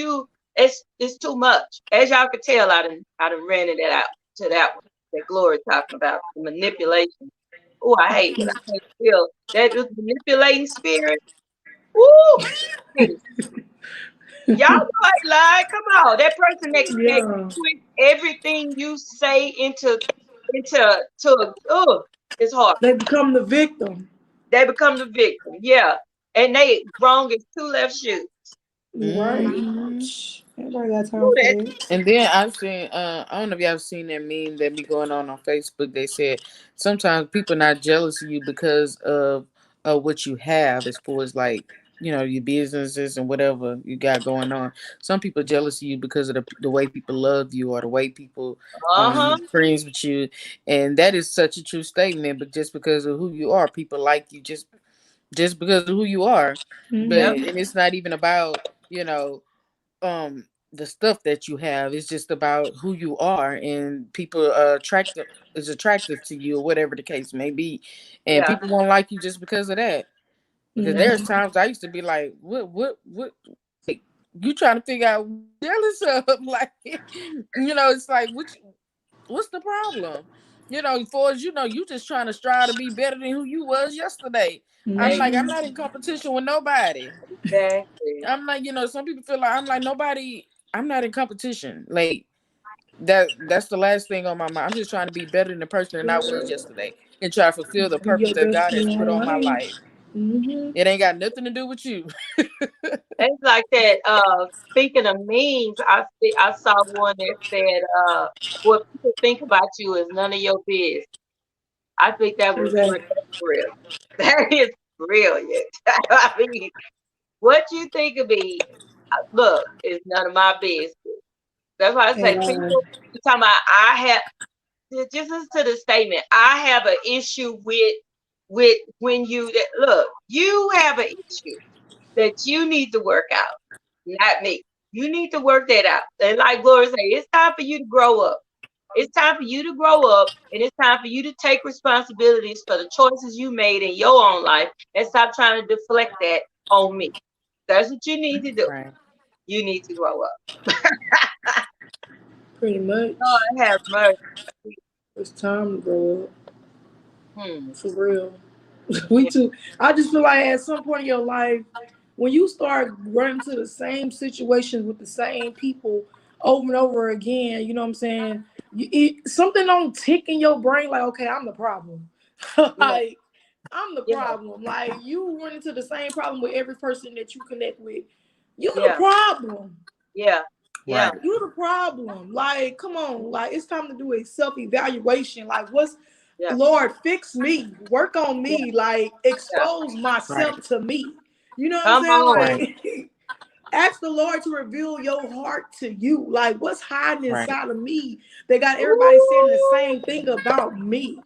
[SPEAKER 1] it's too much. As y'all can tell, I done rented it out to that one that Glory talking about, the manipulation. Oh, I hate it. I can't feel that manipulating spirit. Woo! Y'all know I lied. Come on. That person that
[SPEAKER 3] Yeah.
[SPEAKER 1] twist everything you say into it's hard.
[SPEAKER 3] They become the victim.
[SPEAKER 1] They become the victim. Yeah. And they wrong as two left shoes.
[SPEAKER 3] You right.
[SPEAKER 2] Hmm.
[SPEAKER 3] Everybody got
[SPEAKER 1] Ooh,
[SPEAKER 3] time for
[SPEAKER 1] that
[SPEAKER 3] that.
[SPEAKER 2] And then I've seen, I don't know if y'all seen that meme that be going on Facebook. They said sometimes people not jealous of you because of what you have, as far as like, your businesses and whatever you got going on. Some people jealous of you because of the way people love you, or the way people
[SPEAKER 1] uh-huh.
[SPEAKER 2] friends with you. And that is such a true statement. But just because of who you are, people like you just because of who you are. But
[SPEAKER 1] Yep.
[SPEAKER 3] Hmm.
[SPEAKER 2] and it's not even about, you know the stuff that you have. It's just about who you are, and people is attractive to you, or whatever the case may be. And
[SPEAKER 1] Yeah.
[SPEAKER 2] people won't like you just because of that. Because
[SPEAKER 1] Yeah.
[SPEAKER 2] there's
[SPEAKER 3] Hmm.
[SPEAKER 2] times I used to be like, what, like, you trying to figure out what you're jealous of. Like, it's like, what's the problem? For as you just trying to strive to be better than who you was yesterday. I'm like, I'm
[SPEAKER 3] Hmm.
[SPEAKER 2] not in competition with nobody.
[SPEAKER 1] Exactly.
[SPEAKER 2] I'm like, some people feel like I'm like nobody. I'm not in competition. Like that's the last thing on my mind. I'm just trying to be better than the person that I was yesterday, and try to fulfill the
[SPEAKER 3] Be
[SPEAKER 2] purpose
[SPEAKER 3] your
[SPEAKER 2] that
[SPEAKER 3] best
[SPEAKER 2] God
[SPEAKER 3] in
[SPEAKER 2] has
[SPEAKER 3] your
[SPEAKER 2] put
[SPEAKER 3] own
[SPEAKER 2] on my
[SPEAKER 3] lane.
[SPEAKER 2] life.
[SPEAKER 3] Hmm.
[SPEAKER 2] It ain't got nothing to do with you.
[SPEAKER 1] It's like that. Speaking of memes, I saw one that said, what people think about you is none of your business. I think that was
[SPEAKER 3] Exactly.
[SPEAKER 1] real. That is brilliant. I mean, what you think of me, look, is none of my business. That's why I
[SPEAKER 3] At
[SPEAKER 1] say
[SPEAKER 3] all.
[SPEAKER 1] people you talking about. I have just listen to the statement. I have an issue with when look. You have an issue that you need to work out, not me. You need to work that out. And like Gloria said, it's time for you to grow up. It's time for you to grow up, and it's time for you to take responsibilities for the choices you made in your own life, and stop trying to deflect that on me. That's what you need to do.
[SPEAKER 2] Right.
[SPEAKER 1] You need to grow up.
[SPEAKER 3] Pretty much.
[SPEAKER 1] Lord have mercy.
[SPEAKER 3] It's time to grow up.
[SPEAKER 1] Hmm.
[SPEAKER 3] For real. We
[SPEAKER 1] Yeah.
[SPEAKER 3] too. I just feel like at some point in your life, when you start running to the same situations with the same people over and over again, you know what I'm saying? Something don't tick in your brain like, okay, I'm the problem.
[SPEAKER 1] Yeah.
[SPEAKER 3] Like I'm the
[SPEAKER 1] Yeah,
[SPEAKER 3] problem. Like you run into the same problem with every person that you connect with. You the
[SPEAKER 1] yeah,
[SPEAKER 3] problem.
[SPEAKER 1] yeah, yeah,
[SPEAKER 2] Right.
[SPEAKER 3] You the problem. Like, come on. Like, it's time to do a self-evaluation. Like, what's
[SPEAKER 1] yeah,
[SPEAKER 3] Lord, fix me, work on
[SPEAKER 1] yeah,
[SPEAKER 3] me, like
[SPEAKER 1] yeah.
[SPEAKER 3] expose
[SPEAKER 2] Right.
[SPEAKER 3] myself to me. You know what I'm
[SPEAKER 1] Come
[SPEAKER 3] saying?
[SPEAKER 1] on.
[SPEAKER 2] Right.
[SPEAKER 3] Like ask the Lord to reveal your heart to you. Like, what's hiding
[SPEAKER 2] Right.
[SPEAKER 3] inside of me that got everybody saying the
[SPEAKER 1] Ooh,
[SPEAKER 3] same thing about me?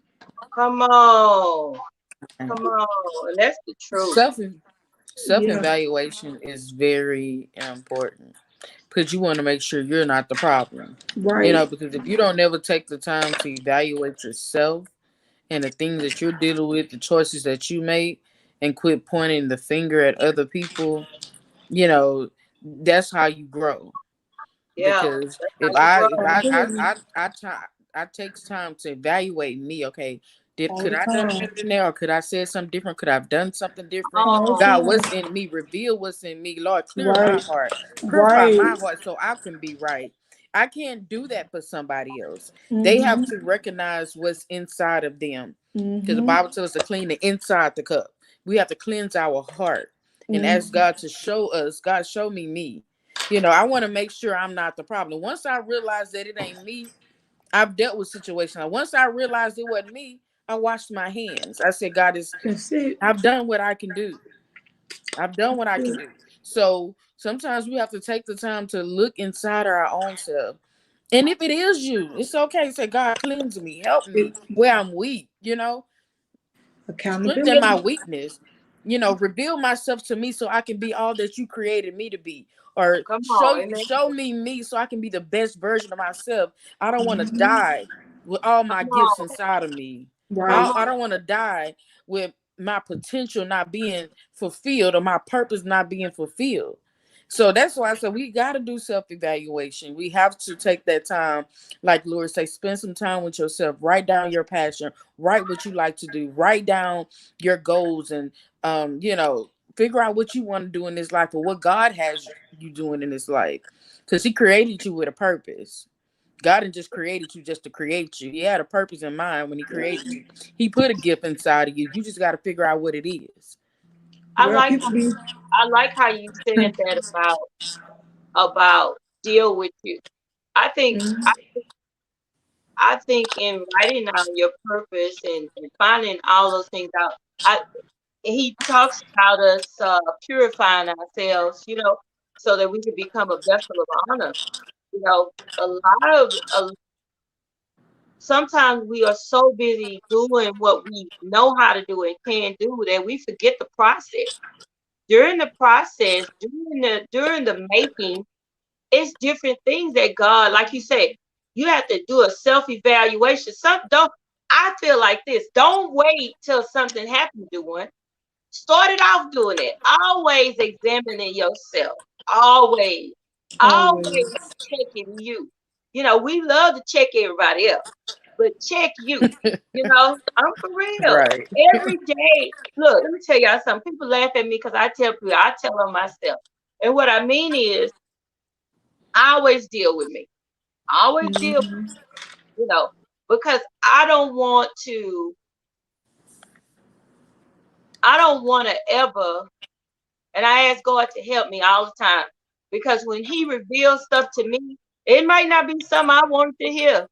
[SPEAKER 1] come on.
[SPEAKER 2] Right.
[SPEAKER 1] Come on. And that's the truth.
[SPEAKER 2] Self self
[SPEAKER 3] Yeah,
[SPEAKER 2] evaluation is very important because you want to make sure you're not the problem. You
[SPEAKER 3] right.
[SPEAKER 2] know, because if you don't ever take the time to evaluate yourself and the things that you're dealing with, the choices that you make, and quit pointing the finger at other people, you know, that's how you grow.
[SPEAKER 1] Yeah.
[SPEAKER 2] Because
[SPEAKER 1] That's how
[SPEAKER 2] if
[SPEAKER 1] you
[SPEAKER 2] I
[SPEAKER 1] grow.
[SPEAKER 2] if
[SPEAKER 3] Absolutely.
[SPEAKER 2] I takes time to evaluate me. Okay,
[SPEAKER 3] All
[SPEAKER 2] could
[SPEAKER 3] the
[SPEAKER 2] I done
[SPEAKER 3] time.
[SPEAKER 2] better than that, or could I said something different? Could I have done something different?
[SPEAKER 3] All the
[SPEAKER 1] Oh,
[SPEAKER 2] God, what's
[SPEAKER 3] time.
[SPEAKER 2] in me? Reveal what's in me, Lord. Clear my
[SPEAKER 3] Right.
[SPEAKER 2] heart, purify
[SPEAKER 3] Right.
[SPEAKER 2] my heart, so I can be right. I can't do that for somebody else. They have
[SPEAKER 3] Mm-hmm.
[SPEAKER 2] to recognize what's inside of them, because the
[SPEAKER 3] Mm-hmm.
[SPEAKER 2] Bible tells us to clean the inside the cup. We have to cleanse our heart and ask
[SPEAKER 3] Mm-hmm.
[SPEAKER 2] God to show us. God, show me. You know, I want to make sure I'm not the problem. Once I realize that it ain't me, I've dealt with situations. Like, once I realized it wasn't me, I washed my hands. I said, God is,
[SPEAKER 3] That's it.
[SPEAKER 2] I've done what I can do. I've done what I can do. So sometimes we have to take the time to look inside our own self. And if it is you, it's okay. Say, God, cleanse me, help me
[SPEAKER 3] It,
[SPEAKER 2] where I'm weak, strengthen my
[SPEAKER 3] accountability.
[SPEAKER 2] weakness, reveal myself to me so I can be all that you created me to be, or
[SPEAKER 1] come
[SPEAKER 2] show
[SPEAKER 1] on. Amen.
[SPEAKER 2] show me so I can be the best version of myself. I don't want to
[SPEAKER 3] Mm-hmm.
[SPEAKER 2] die with all my
[SPEAKER 1] Come
[SPEAKER 2] gifts
[SPEAKER 1] on.
[SPEAKER 2] inside of me.
[SPEAKER 1] Come
[SPEAKER 3] Right.
[SPEAKER 2] I
[SPEAKER 1] on.
[SPEAKER 2] don't want to die with my potential not being fulfilled or my purpose not being fulfilled. So that's why I said we got to do self-evaluation. We have to take that time, like Laura say, spend some time with yourself. Write down your passion. Write what you like to do. Write down your goals, and figure out what you want to do in this life or what God has you doing in this life. Because He created you with a purpose. God didn't just created you just to create you. He had a purpose in mind when He created you. He put a gift inside of you. You just got to figure out what it is.
[SPEAKER 1] I
[SPEAKER 3] Yeah,
[SPEAKER 1] like
[SPEAKER 3] people be.
[SPEAKER 1] I like how you said that about deal with you. I think
[SPEAKER 3] Mm-hmm.
[SPEAKER 1] I think in writing down your purpose and finding all those things out, I he talks about us purifying ourselves, so that we can become a vessel of honor. You know, a lot of sometimes we are so busy doing what we know how to do and can do that we forget the process. During the process, during the making, it's different things that God, like you said, you have to do a self-evaluation. Some don't I feel like this. Don't wait till something happens doing. Started off doing it. Always examining yourself. Always. Always
[SPEAKER 3] Always.
[SPEAKER 1] checking you. We love to check everybody else, but check you. I'm for real.
[SPEAKER 2] Right.
[SPEAKER 1] Every day. Look, let me tell y'all something. People laugh at me because I tell them myself. And what I mean is, I always deal with me. I always deal,
[SPEAKER 3] Mm-hmm.
[SPEAKER 1] you know, because I don't want to ever. And I ask God to help me all the time because when He reveals stuff to me, it might not be something I wanted to hear.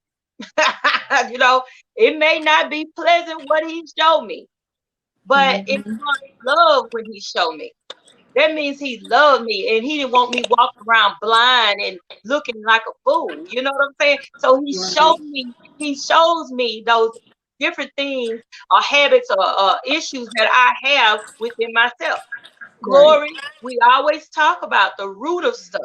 [SPEAKER 1] you know, it may not be pleasant what He showed me, but it's
[SPEAKER 3] Mm-hmm.
[SPEAKER 1] God's love when He showed me. That means He loved me and He didn't want me walking around blind and looking like a fool. You know what I'm saying? So
[SPEAKER 3] Right.
[SPEAKER 1] He shows me those different things or habits or issues that I have within myself.
[SPEAKER 3] Right.
[SPEAKER 1] Glory, we always talk about the root of stuff.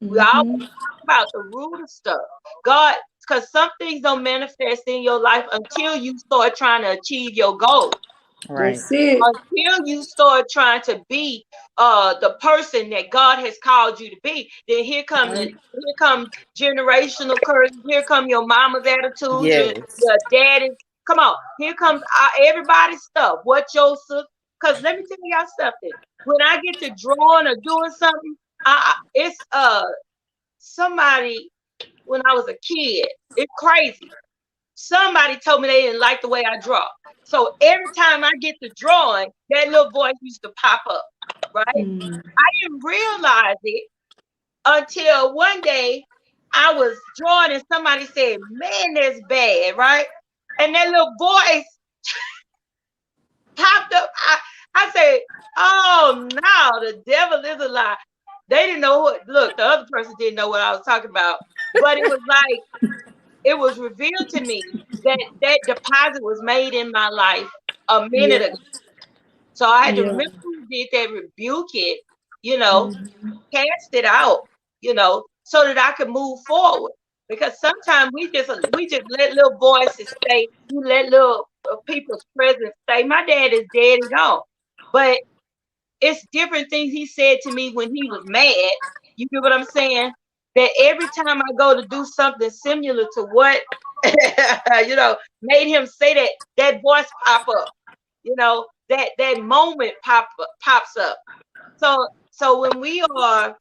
[SPEAKER 1] We always
[SPEAKER 3] Mm-hmm.
[SPEAKER 1] talk about the root of stuff. God, because some things don't manifest in your life until you start trying to achieve your goal.
[SPEAKER 2] Right.
[SPEAKER 3] That's it.
[SPEAKER 1] Until you start trying to be the person that God has called you to be, then
[SPEAKER 3] Right.
[SPEAKER 1] here come generational curses. Here come your mama's attitude,
[SPEAKER 2] Yes.
[SPEAKER 1] your daddy's. Come on, here comes everybody's stuff. What your Because let me tell y'all something. When I get to drawing or doing something, it's somebody when I was a kid. It's crazy. Somebody told me they didn't like the way I draw. So every time I get to drawing, that little voice used to pop up, right?
[SPEAKER 3] Mm.
[SPEAKER 1] I didn't realize it until one day I was drawing and somebody said, "Man, that's bad," right? And that little voice popped up. I said, "Oh no, the devil is a lie." They didn't know what. Look, the other person didn't know what I was talking about, but it was like it was revealed to me that that deposit was made in my life a minute
[SPEAKER 3] Yeah.
[SPEAKER 1] ago. So I had to
[SPEAKER 3] Yeah.
[SPEAKER 1] remember who did that, rebuke it, you know,
[SPEAKER 3] Mm-hmm.
[SPEAKER 1] cast it out, so that I could move forward. Because sometimes we just let little voices stay, we let little people's presence stay. My dad is dead and gone, but it's different things he said to me when he was mad. You get what I'm saying? That every time I go to do something similar to what made him say that, that voice pop up. That moment pops up. So when we are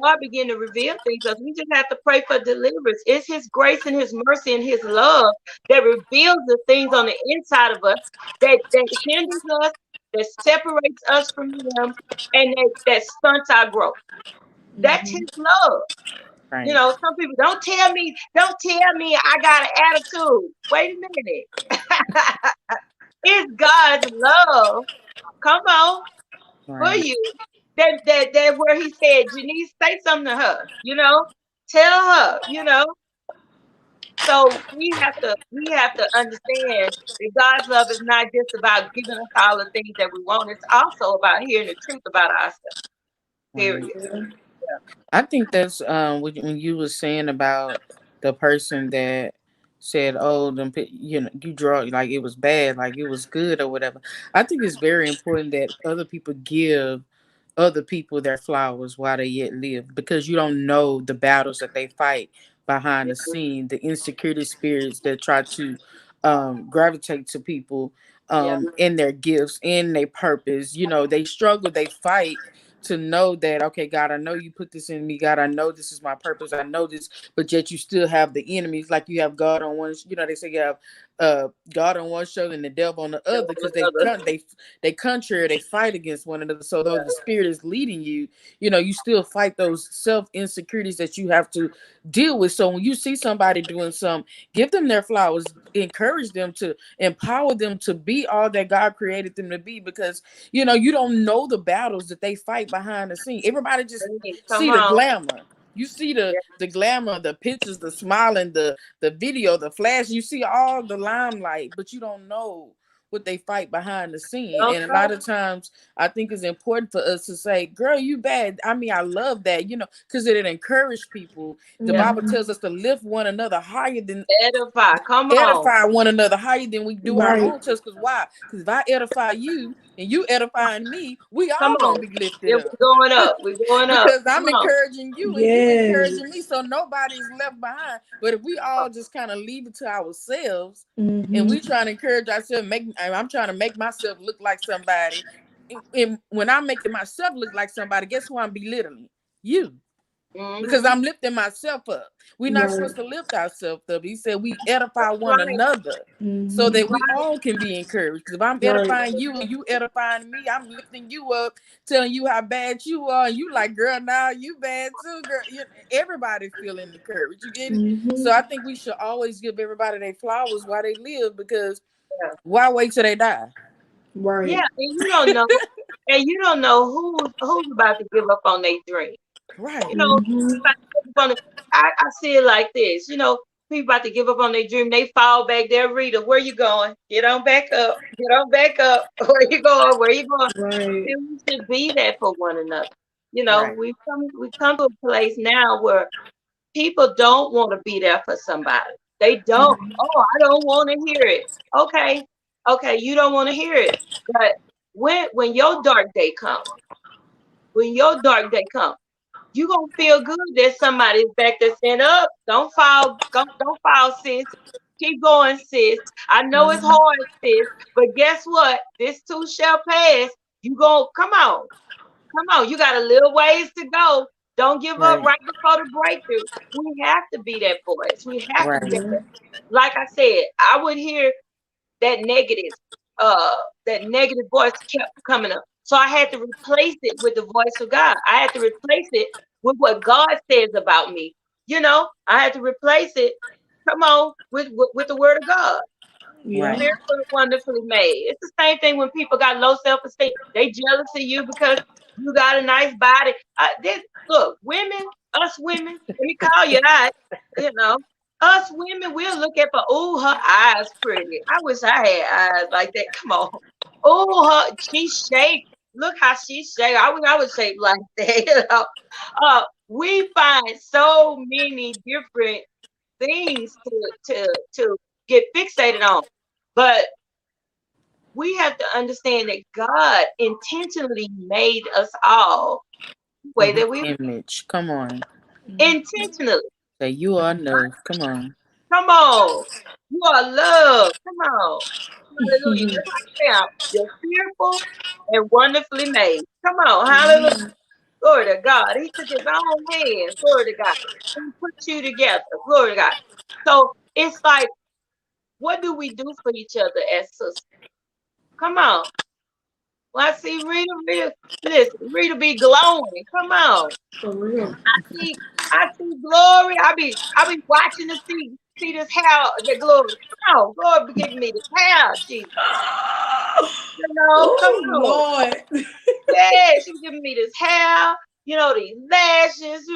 [SPEAKER 1] God begin to reveal things to us, we just have to pray for deliverance. It's His grace and His mercy and His love that reveals the things on the inside of us that hinders us, that separates us from Him, and that stunts our growth. That's
[SPEAKER 3] Mm-hmm.
[SPEAKER 1] His love.
[SPEAKER 2] Right.
[SPEAKER 1] Some people don't tell me I got an attitude. Wait a minute. It's God's love. Come on, for
[SPEAKER 2] Right.
[SPEAKER 1] you. That where he said, Janice, say something to her, tell her. So we have to understand that God's love is not just about giving us all the things that we want. It's also about hearing the truth about ourselves.
[SPEAKER 2] Right.
[SPEAKER 1] Period.
[SPEAKER 3] Yeah.
[SPEAKER 2] I think that's when you were saying about the person that said, "Oh, you draw like it was bad, like it was good or whatever." I think it's very important that other people give other people their flowers while they yet live, because you don't know the battles that they fight behind the scene, the insecurity spirits that try to gravitate to people
[SPEAKER 1] Yeah.
[SPEAKER 2] in their gifts, in their purpose. They struggle, they fight to know that, okay, God, I know you put this in me. God, I know this is my purpose. I know this, but yet you still have the enemies. Like you have God on one, they say you have God on one shoulder and the devil on the other, because they contrary, they fight against one another. So though the spirit is leading you, you still fight those self insecurities that you have to deal with. So when you see somebody doing some, give them their flowers, encourage them, to empower them to be all that God created them to be, because you don't know the battles that they fight behind the scene. Everybody just
[SPEAKER 1] Hey, come
[SPEAKER 2] see the
[SPEAKER 1] on.
[SPEAKER 2] glamour. You see the glamour, the pictures, the smiling, the video, the flash. You see all the limelight, but you don't know what they fight behind the scene.
[SPEAKER 1] Don't
[SPEAKER 2] And a
[SPEAKER 1] know.
[SPEAKER 2] lot of times I think it's important for us to say, girl, you bad. I mean, I love that, because it encourage people. The
[SPEAKER 1] Yeah.
[SPEAKER 2] Bible
[SPEAKER 3] Mm-hmm.
[SPEAKER 2] tells us to lift one another higher than
[SPEAKER 1] Edify. Come on.
[SPEAKER 2] edify one another higher than we do our
[SPEAKER 3] Right.
[SPEAKER 2] own selves. Because why? Because if I edify you and you edifying me, we
[SPEAKER 1] Come
[SPEAKER 2] all gonna
[SPEAKER 1] on.
[SPEAKER 2] be lifted
[SPEAKER 1] Yeah,
[SPEAKER 2] up.
[SPEAKER 1] we're going up. We're going up.
[SPEAKER 2] Because
[SPEAKER 1] Come
[SPEAKER 2] I'm
[SPEAKER 1] on.
[SPEAKER 2] encouraging you and you encouraging me,
[SPEAKER 3] Yes.
[SPEAKER 2] so nobody's left behind. But if we all just kind of leave it to ourselves and we
[SPEAKER 3] Mm-hmm.
[SPEAKER 2] trying to encourage ourselves, I'm trying to make myself look like somebody. And when I'm making myself look like somebody, guess who I'm belittling? You, because
[SPEAKER 1] Mm-hmm.
[SPEAKER 2] I'm lifting myself up. We're not
[SPEAKER 3] Right.
[SPEAKER 2] supposed to lift ourselves up. He said we edify
[SPEAKER 1] That's
[SPEAKER 2] one
[SPEAKER 1] right.
[SPEAKER 2] another so
[SPEAKER 3] Mm-hmm.
[SPEAKER 2] that we all can be encouraged. Because if I'm
[SPEAKER 3] Right.
[SPEAKER 2] edifying you and you edifying me, I'm lifting you up, telling you how bad you are, and you like, girl, now you bad too, girl. Everybody's feeling encouraged. You get it? So
[SPEAKER 3] Mm-hmm.
[SPEAKER 2] I think we should always give everybody their flowers while they live, because
[SPEAKER 1] Yeah.
[SPEAKER 2] why wait till they die?
[SPEAKER 1] Yeah,
[SPEAKER 3] Right.
[SPEAKER 1] and you don't know who's about to give up on their dream. You
[SPEAKER 2] Right,
[SPEAKER 1] know,
[SPEAKER 3] Mm-hmm.
[SPEAKER 1] about to give up on I see it like this. People about to give up on their dream. They fall back. They're Rita. Where you going? Get on back up. Get on back up. Where you going? Where you going?
[SPEAKER 3] Right.
[SPEAKER 1] And we should be there for one another.
[SPEAKER 2] right,
[SPEAKER 1] We come to a place now where people don't want to be there for somebody. They don't. Oh, I don't want to hear it. Okay, okay, you don't want to hear it. But when your dark day comes, when your dark day comes, you gonna feel good that somebody's back there saying, "Up, don't fall, sis. Keep going, sis. I know it's
[SPEAKER 3] Mm-hmm.
[SPEAKER 1] hard, sis, but guess what? This too shall pass. You go, come on, come on. You got a little ways to go. Don't give up
[SPEAKER 2] right,
[SPEAKER 1] right before the breakthrough. We have to be that voice. We have to be
[SPEAKER 2] right,
[SPEAKER 1] that.
[SPEAKER 3] Yeah.
[SPEAKER 1] Like I said, I would hear that negative. that negative voice kept coming up. So I had to replace it with the voice of God. I had to replace it with what God says about me. I had to replace it. Come on, with the word of God.
[SPEAKER 3] Yeah.
[SPEAKER 2] Right.
[SPEAKER 1] Fearful and wonderfully made. It's the same thing when people got low self-esteem. They jealous of you because you got a nice body. Look, women, us women, let me call you out. You know, us women, we'll look at for, oh, her eyes pretty. I wish I had eyes like that. Come on. Oh, she's shaped. Look how she's shaped. I would shape like that. We find so many different things to get fixated on. But we have to understand that God intentionally made us all the way
[SPEAKER 2] In his
[SPEAKER 1] that we
[SPEAKER 2] image. Come on.
[SPEAKER 1] intentionally.
[SPEAKER 2] Say you are enough. Come on.
[SPEAKER 1] Come on. You are loved. Come on. Hallelujah. Just like now, you're fearful and wonderfully made. Come on. Hallelujah. Glory to God. He took his own hands. Glory to God. And put you together. Glory to God. So it's like, what do we do for each other as sisters? Come on. Well, I see Rita, listen, Rita be glowing. Come on.
[SPEAKER 3] For real.
[SPEAKER 1] See, I see glory. I be watching to see this hair, the glory. Come on, glory be giving me this hair, Jesus. Come
[SPEAKER 3] Oh
[SPEAKER 1] on.
[SPEAKER 3] Lord.
[SPEAKER 1] Yeah, she giving me this hair, these lashes,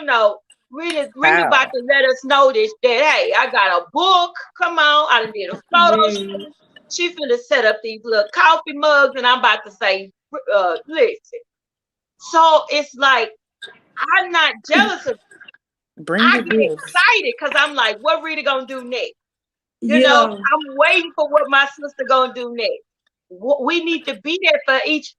[SPEAKER 1] Rita about
[SPEAKER 2] How?
[SPEAKER 1] to let us know this that hey, I got a book. Come on, I done did a photo
[SPEAKER 3] Man.
[SPEAKER 1] shoot. She finna set up these little coffee mugs, and I'm about to say, listen. So it's like I'm not jealous of.
[SPEAKER 2] Bring
[SPEAKER 1] I
[SPEAKER 2] your
[SPEAKER 1] get
[SPEAKER 2] gifts.
[SPEAKER 1] excited because I'm like, what Rita gonna do next?
[SPEAKER 3] Yeah.
[SPEAKER 1] I'm waiting for what my sister gonna do next. We need to be there for each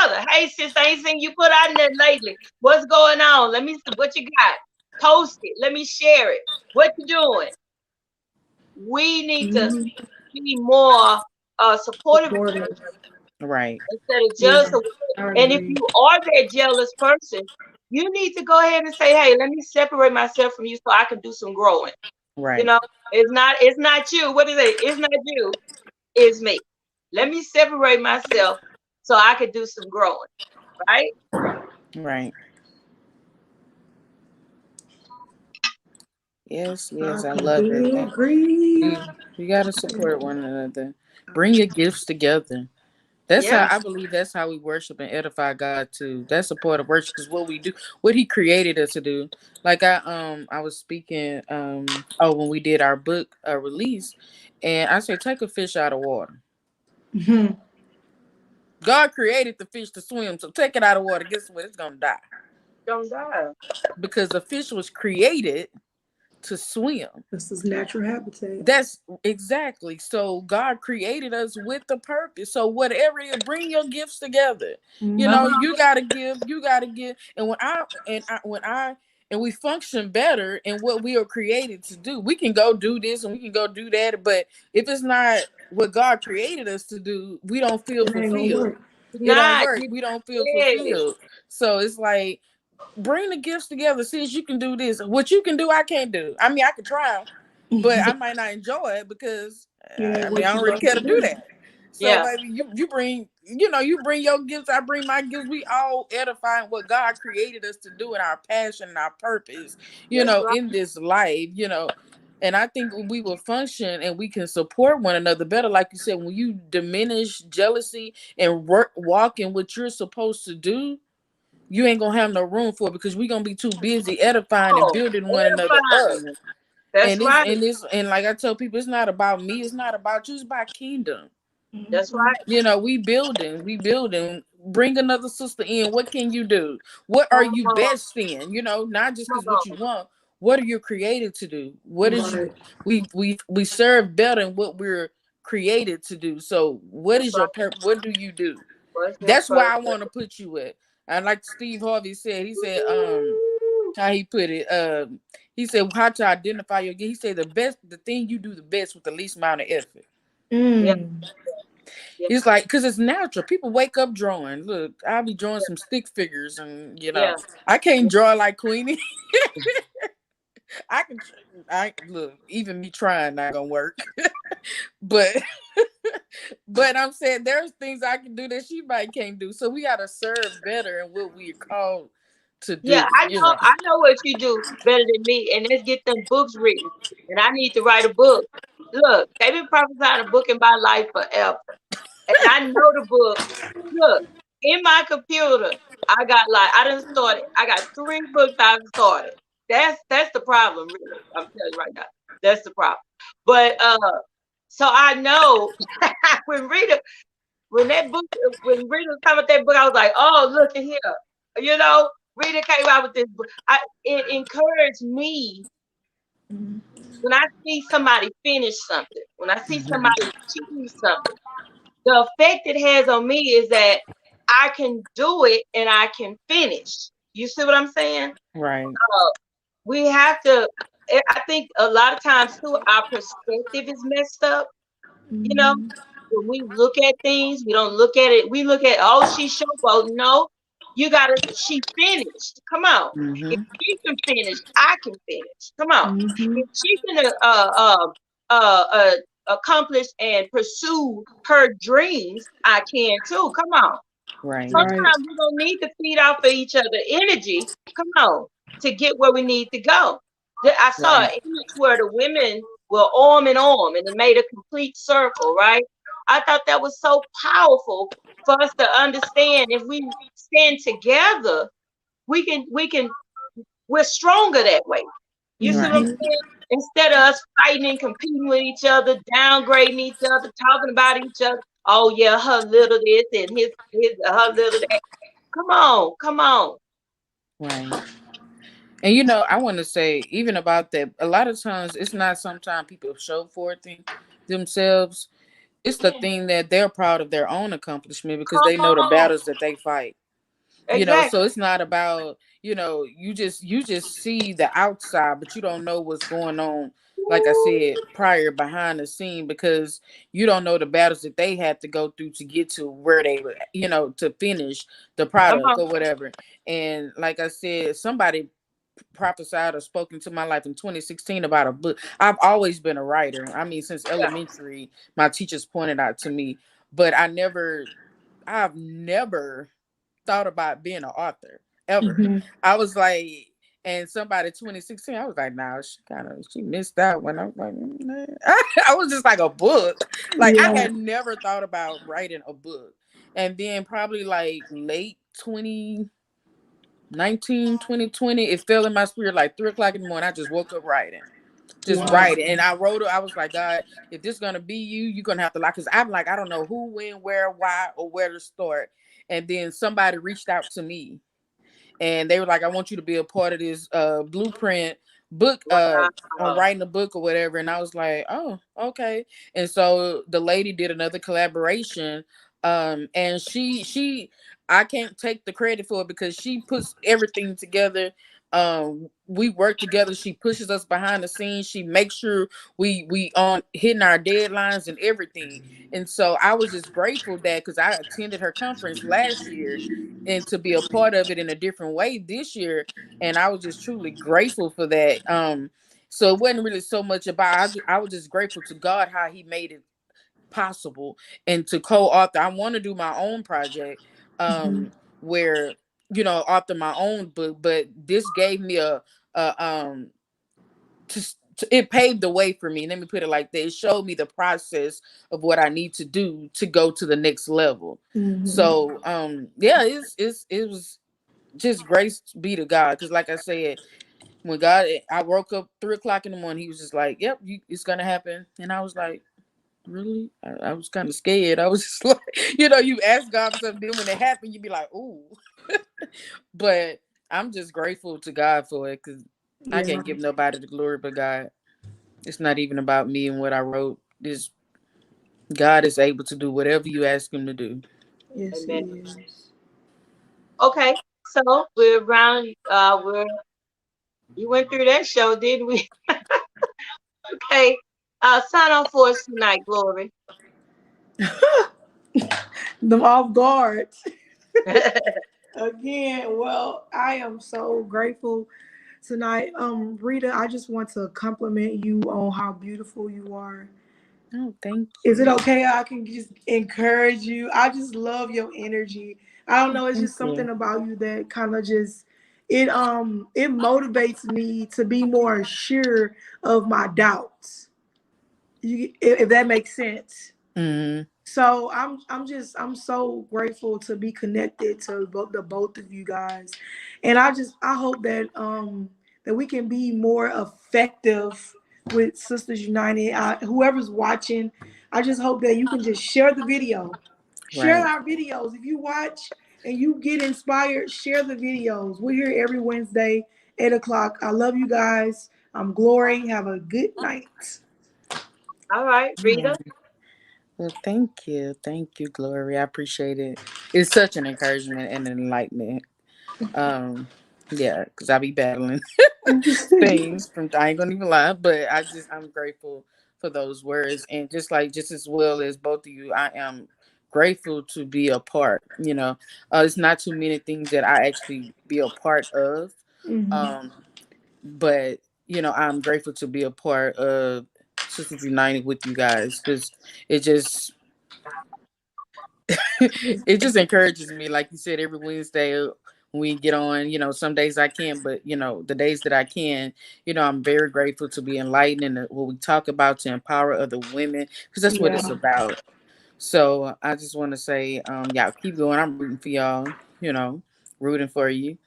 [SPEAKER 1] other. Hey, sis, I ain't seen you put out in there lately. What's going on? Let me see what you got. Post it. Let me share it. What you doing? We need to
[SPEAKER 3] Mm-hmm.
[SPEAKER 1] be more supportive of each
[SPEAKER 3] Supportive.
[SPEAKER 1] other
[SPEAKER 2] Right.
[SPEAKER 1] instead of
[SPEAKER 3] Yeah.
[SPEAKER 1] jealous of.
[SPEAKER 3] I
[SPEAKER 1] And if
[SPEAKER 3] agree.
[SPEAKER 1] you are that jealous person, you need to go ahead and say, hey, let me separate myself from you so I can do some growing. You
[SPEAKER 2] Right.
[SPEAKER 1] know, it's not you. What is it? It's not you. It's me. Let me separate myself so I could do some growing. Right?
[SPEAKER 2] Right. Yes,
[SPEAKER 3] I
[SPEAKER 2] yes, I love it.
[SPEAKER 3] completely agree.
[SPEAKER 2] We gotta support one another. Bring your gifts together. That's how
[SPEAKER 1] Yeah.
[SPEAKER 2] I believe. That's how we worship and edify God too. That's a part of worship because what we do, what He created us to do. Like I was speaking when we did our book release, and I said take a fish out of water.
[SPEAKER 3] Mhm.
[SPEAKER 2] God created the fish to swim, so take it out of water. Guess what? It's gonna die
[SPEAKER 1] Don't die.
[SPEAKER 2] because the fish was created to swim.
[SPEAKER 3] This is natural habitat.
[SPEAKER 2] That's exactly. So God created us with the purpose. So whatever it is, bring your gifts together.
[SPEAKER 1] Come
[SPEAKER 3] Mm-hmm.
[SPEAKER 2] You gotta give, you gotta give. And when we function better in what we are created to do, we can go do this and we can go do that. But if it's not what God created us to do, we don't feel
[SPEAKER 3] It ain't gonna
[SPEAKER 2] fulfilled.
[SPEAKER 3] work.
[SPEAKER 1] on.
[SPEAKER 2] It don't
[SPEAKER 1] Not
[SPEAKER 2] work.
[SPEAKER 1] you
[SPEAKER 2] We don't feel
[SPEAKER 1] said it.
[SPEAKER 2] fulfilled. So it's like bring the gifts together. Sis, you can do this. What you can do, I can't do. I mean, I could try, but I might not enjoy it because
[SPEAKER 3] It ain't
[SPEAKER 2] I mean I
[SPEAKER 3] what
[SPEAKER 2] don't
[SPEAKER 3] you
[SPEAKER 2] really
[SPEAKER 3] love
[SPEAKER 2] care
[SPEAKER 3] to
[SPEAKER 2] to do
[SPEAKER 3] do.
[SPEAKER 2] that. So
[SPEAKER 1] Yeah.
[SPEAKER 2] baby, you bring you bring your gifts, I bring my gifts. We all edifying what God created us to do and our passion and our purpose,
[SPEAKER 1] That's right.
[SPEAKER 2] in this life. And I think we will function and we can support one another better. Like you said, when you diminish jealousy and walk in what you're supposed to do, you ain't gonna have no room for it because we're gonna be too busy edifying and
[SPEAKER 1] Oh,
[SPEAKER 2] building one another up.
[SPEAKER 1] edifying. That's right.
[SPEAKER 2] And like I tell people, it's not about me, it's not about you, it's about kingdom.
[SPEAKER 1] That's
[SPEAKER 3] Mm-hmm.
[SPEAKER 1] right.
[SPEAKER 2] We building. Bring another sister in. What can you do? What are
[SPEAKER 1] Come
[SPEAKER 2] you
[SPEAKER 1] on.
[SPEAKER 2] best in? Not just
[SPEAKER 1] Come
[SPEAKER 2] because what you
[SPEAKER 1] on.
[SPEAKER 2] want. What are you created to do? What is you?
[SPEAKER 3] Right.
[SPEAKER 2] We serve better in what we're created to do. So what
[SPEAKER 1] That's
[SPEAKER 2] is your
[SPEAKER 1] right.
[SPEAKER 2] purpose? What do you do?
[SPEAKER 1] What's your
[SPEAKER 2] That's why I
[SPEAKER 1] purpose?
[SPEAKER 2] want to put you at. And like Steve Harvey said, he said,
[SPEAKER 1] Woo.
[SPEAKER 2] how he put it, he said how to identify your gift. He said the thing you do the best with the least amount of effort.
[SPEAKER 1] Yeah.
[SPEAKER 3] Mm.
[SPEAKER 1] Yeah.
[SPEAKER 2] He's like, because it's natural. People wake up drawing. Look, I'll be drawing some stick figures, and
[SPEAKER 1] Yeah.
[SPEAKER 2] I
[SPEAKER 1] Yeah.
[SPEAKER 2] can't draw like Queenie. I look, even me trying not gonna work. But But I'm saying there's things I can do that she might can't do. So we gotta serve better in what we're called to
[SPEAKER 1] Yeah,
[SPEAKER 2] do, you know.
[SPEAKER 1] I know what you do better than me, and let's get them books written. And I need to write a book. Look, they've been prophesying a book in my life forever. And I know the book. Look, in my computer, I done started. I got 3 books I've started. That's the problem, really. I'm telling you right now. That's the problem. But so I know when Rita, when that book, when Rita was talking about that book, I was like, oh, look at here. You know, Rita came out with this book. It encouraged me
[SPEAKER 3] Mhm.
[SPEAKER 1] when I see somebody finish something, when I see
[SPEAKER 2] Mhm.
[SPEAKER 1] somebody achieve something. The effect it has on me is that I can do it and I can finish. You see what I'm saying?
[SPEAKER 2] Right.
[SPEAKER 1] We have to, I think a lot of times too, our perspective is messed up. You know,
[SPEAKER 3] Mhm.
[SPEAKER 1] when we look at things, we don't look at it. We look at, oh, she showboat. No, she finished. Come on. If
[SPEAKER 2] Mhm.
[SPEAKER 1] she can finish, I can finish. Come on.
[SPEAKER 3] Mhm.
[SPEAKER 1] If she can uh, uh, accomplish and pursue her dreams, I can too. Come on.
[SPEAKER 2] Right.
[SPEAKER 3] Right.
[SPEAKER 1] Sometimes we don't need to feed off of each other energy. Come on, to get where we need to go. I saw an
[SPEAKER 2] Right.
[SPEAKER 1] image where the women were arm in arm and it made a complete circle, right? I thought that was so powerful for us to understand if we stand together, we can we're stronger that way. You see what I'm
[SPEAKER 2] Right.
[SPEAKER 3] Mhm.
[SPEAKER 1] saying? Instead of us fighting and competing with each other, downgrading each other, talking about each other. Oh yeah, her little this and his her little that. Come on, come on.
[SPEAKER 2] Right. And you know, I want to say even about that. A lot of times, it's not sometimes people show forth themselves. It's the thing that they're proud of their own accomplishment because
[SPEAKER 1] Come
[SPEAKER 2] they know the
[SPEAKER 1] on.
[SPEAKER 2] battles that they fight. You know,
[SPEAKER 1] Exactly.
[SPEAKER 2] so it's not about, you know, you just see the outside, but you don't know what's going on, like I said prior, behind the scene, because you don't know the battles that they had to go through to get to where they were, you know, to finish the
[SPEAKER 1] Come
[SPEAKER 2] product
[SPEAKER 1] on.
[SPEAKER 2] or whatever. And like I said, somebody prophesied or spoken to my life in 2016 about a book. I've always been a writer. I mean, since
[SPEAKER 1] Yeah.
[SPEAKER 2] elementary, my teachers pointed out to me, but I've never thought about being an author ever.
[SPEAKER 3] Mhm.
[SPEAKER 2] I was like, and somebody 2016, I was like, nah, she missed that one. I was like, I was just like a book. Like I
[SPEAKER 3] Yeah.
[SPEAKER 2] had never thought about writing a book. And then probably like late 2019, 2020, it fell in my spirit like 3 o'clock in the morning. I just woke up writing. Just
[SPEAKER 3] Wow.
[SPEAKER 2] write it. And I wrote it. I was like, God, if this gonna be you, you're gonna have to like, cause I'm like, I don't know who, when, where, why, or where to start. And then somebody reached out to me and they were like, I want you to be a part of this blueprint book, on
[SPEAKER 1] Wow.
[SPEAKER 2] writing a book or whatever. And I was like, oh, okay. And so the lady did another collaboration. And she I can't take the credit for it because she puts everything together. We work together. She pushes us behind the scenes. She makes sure we on hitting our deadlines and everything. And so I was just grateful that because I attended her conference last year and to be a part of it in a different way this year. And I was just truly grateful for that. So it wasn't really so much about, I was just grateful to God how he made it possible and to co-author. I want to do my own project,
[SPEAKER 3] Mhm.
[SPEAKER 2] where, you know, author my own book, but this gave me a it paved the way for me. Let me put it like that. It showed me the process of what I need to do to go to the next level.
[SPEAKER 3] Mhm.
[SPEAKER 2] So yeah, it was just grace be to God. Cause like I said, when God, I woke up 3 o'clock in the morning, he was just like, yep, it's gonna happen. And I was like, really? I was kind of scared. I was just like, you know, you ask God for something, then when it happened, you be like, ooh. But I'm just grateful to God for it because I
[SPEAKER 3] Yeah.
[SPEAKER 2] can't give nobody the glory but God. It's not even about me and what I wrote. This God is able to do whatever you ask him to do.
[SPEAKER 3] Yes,
[SPEAKER 1] Amen.
[SPEAKER 3] he is.
[SPEAKER 1] Okay. So we're around we're you went through that show, didn't we? Okay. Sign off for us tonight, Glory.
[SPEAKER 3] Them off guards. Again, well, I am so grateful tonight. Rita, I just want to compliment you on how beautiful you are.
[SPEAKER 2] Oh, thank
[SPEAKER 3] Is it
[SPEAKER 2] you.
[SPEAKER 3] okay? I can just encourage you. I just love your energy. I don't know. It's
[SPEAKER 2] Thank
[SPEAKER 3] just
[SPEAKER 2] you.
[SPEAKER 3] something about you that kind of just it motivates me to be more sure of my doubts. If that makes sense.
[SPEAKER 2] Hmm.
[SPEAKER 3] So I'm so grateful to be connected to the both of you guys, and I hope that we can be more effective with Sisters United. Whoever's watching, I just hope that you can just share the video, share
[SPEAKER 2] Right.
[SPEAKER 3] our videos. If you watch and you get inspired, share the videos. We're here every Wednesday, 8 o'clock. I love you guys. I'm Glory. Have a good night.
[SPEAKER 1] All right,
[SPEAKER 2] Yeah.
[SPEAKER 1] Rita.
[SPEAKER 2] Well, thank you. Thank you, Glory. I appreciate it. It's such an encouragement and an enlightenment. Um, yeah, because I be battling things from I ain't gonna even lie, but I'm grateful for those words. And just as well as both of you, I am grateful to be a part, you know. It's not too many things that I actually be a part of.
[SPEAKER 3] Mhm.
[SPEAKER 2] Um, but I'm grateful to be a part of Sisters United with you guys because it just it just encourages me, like you said, every Wednesday when we get on. Some days I can't, but the days that I can, I'm very grateful to be enlightened and what we talk about to empower other women because that's what it's
[SPEAKER 3] Yeah.
[SPEAKER 2] about. So I just want to say, y'all keep going. I'm rooting for y'all. Rooting for you.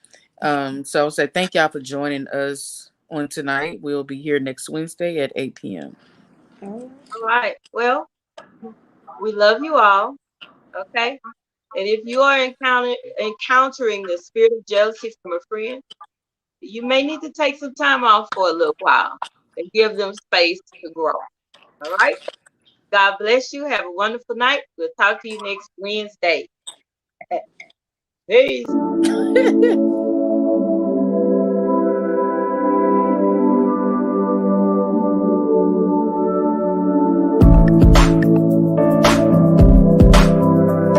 [SPEAKER 2] So say thank y'all for joining us on tonight. We'll be here next Wednesday at 8 p.m.
[SPEAKER 1] All right. Well, we love you all. Okay. And if you are encountering the spirit of jealousy from a friend, you may need to take some time off for a little while and give them space to grow. All right. God bless you. Have a wonderful night. We'll talk to you next Wednesday. Peace.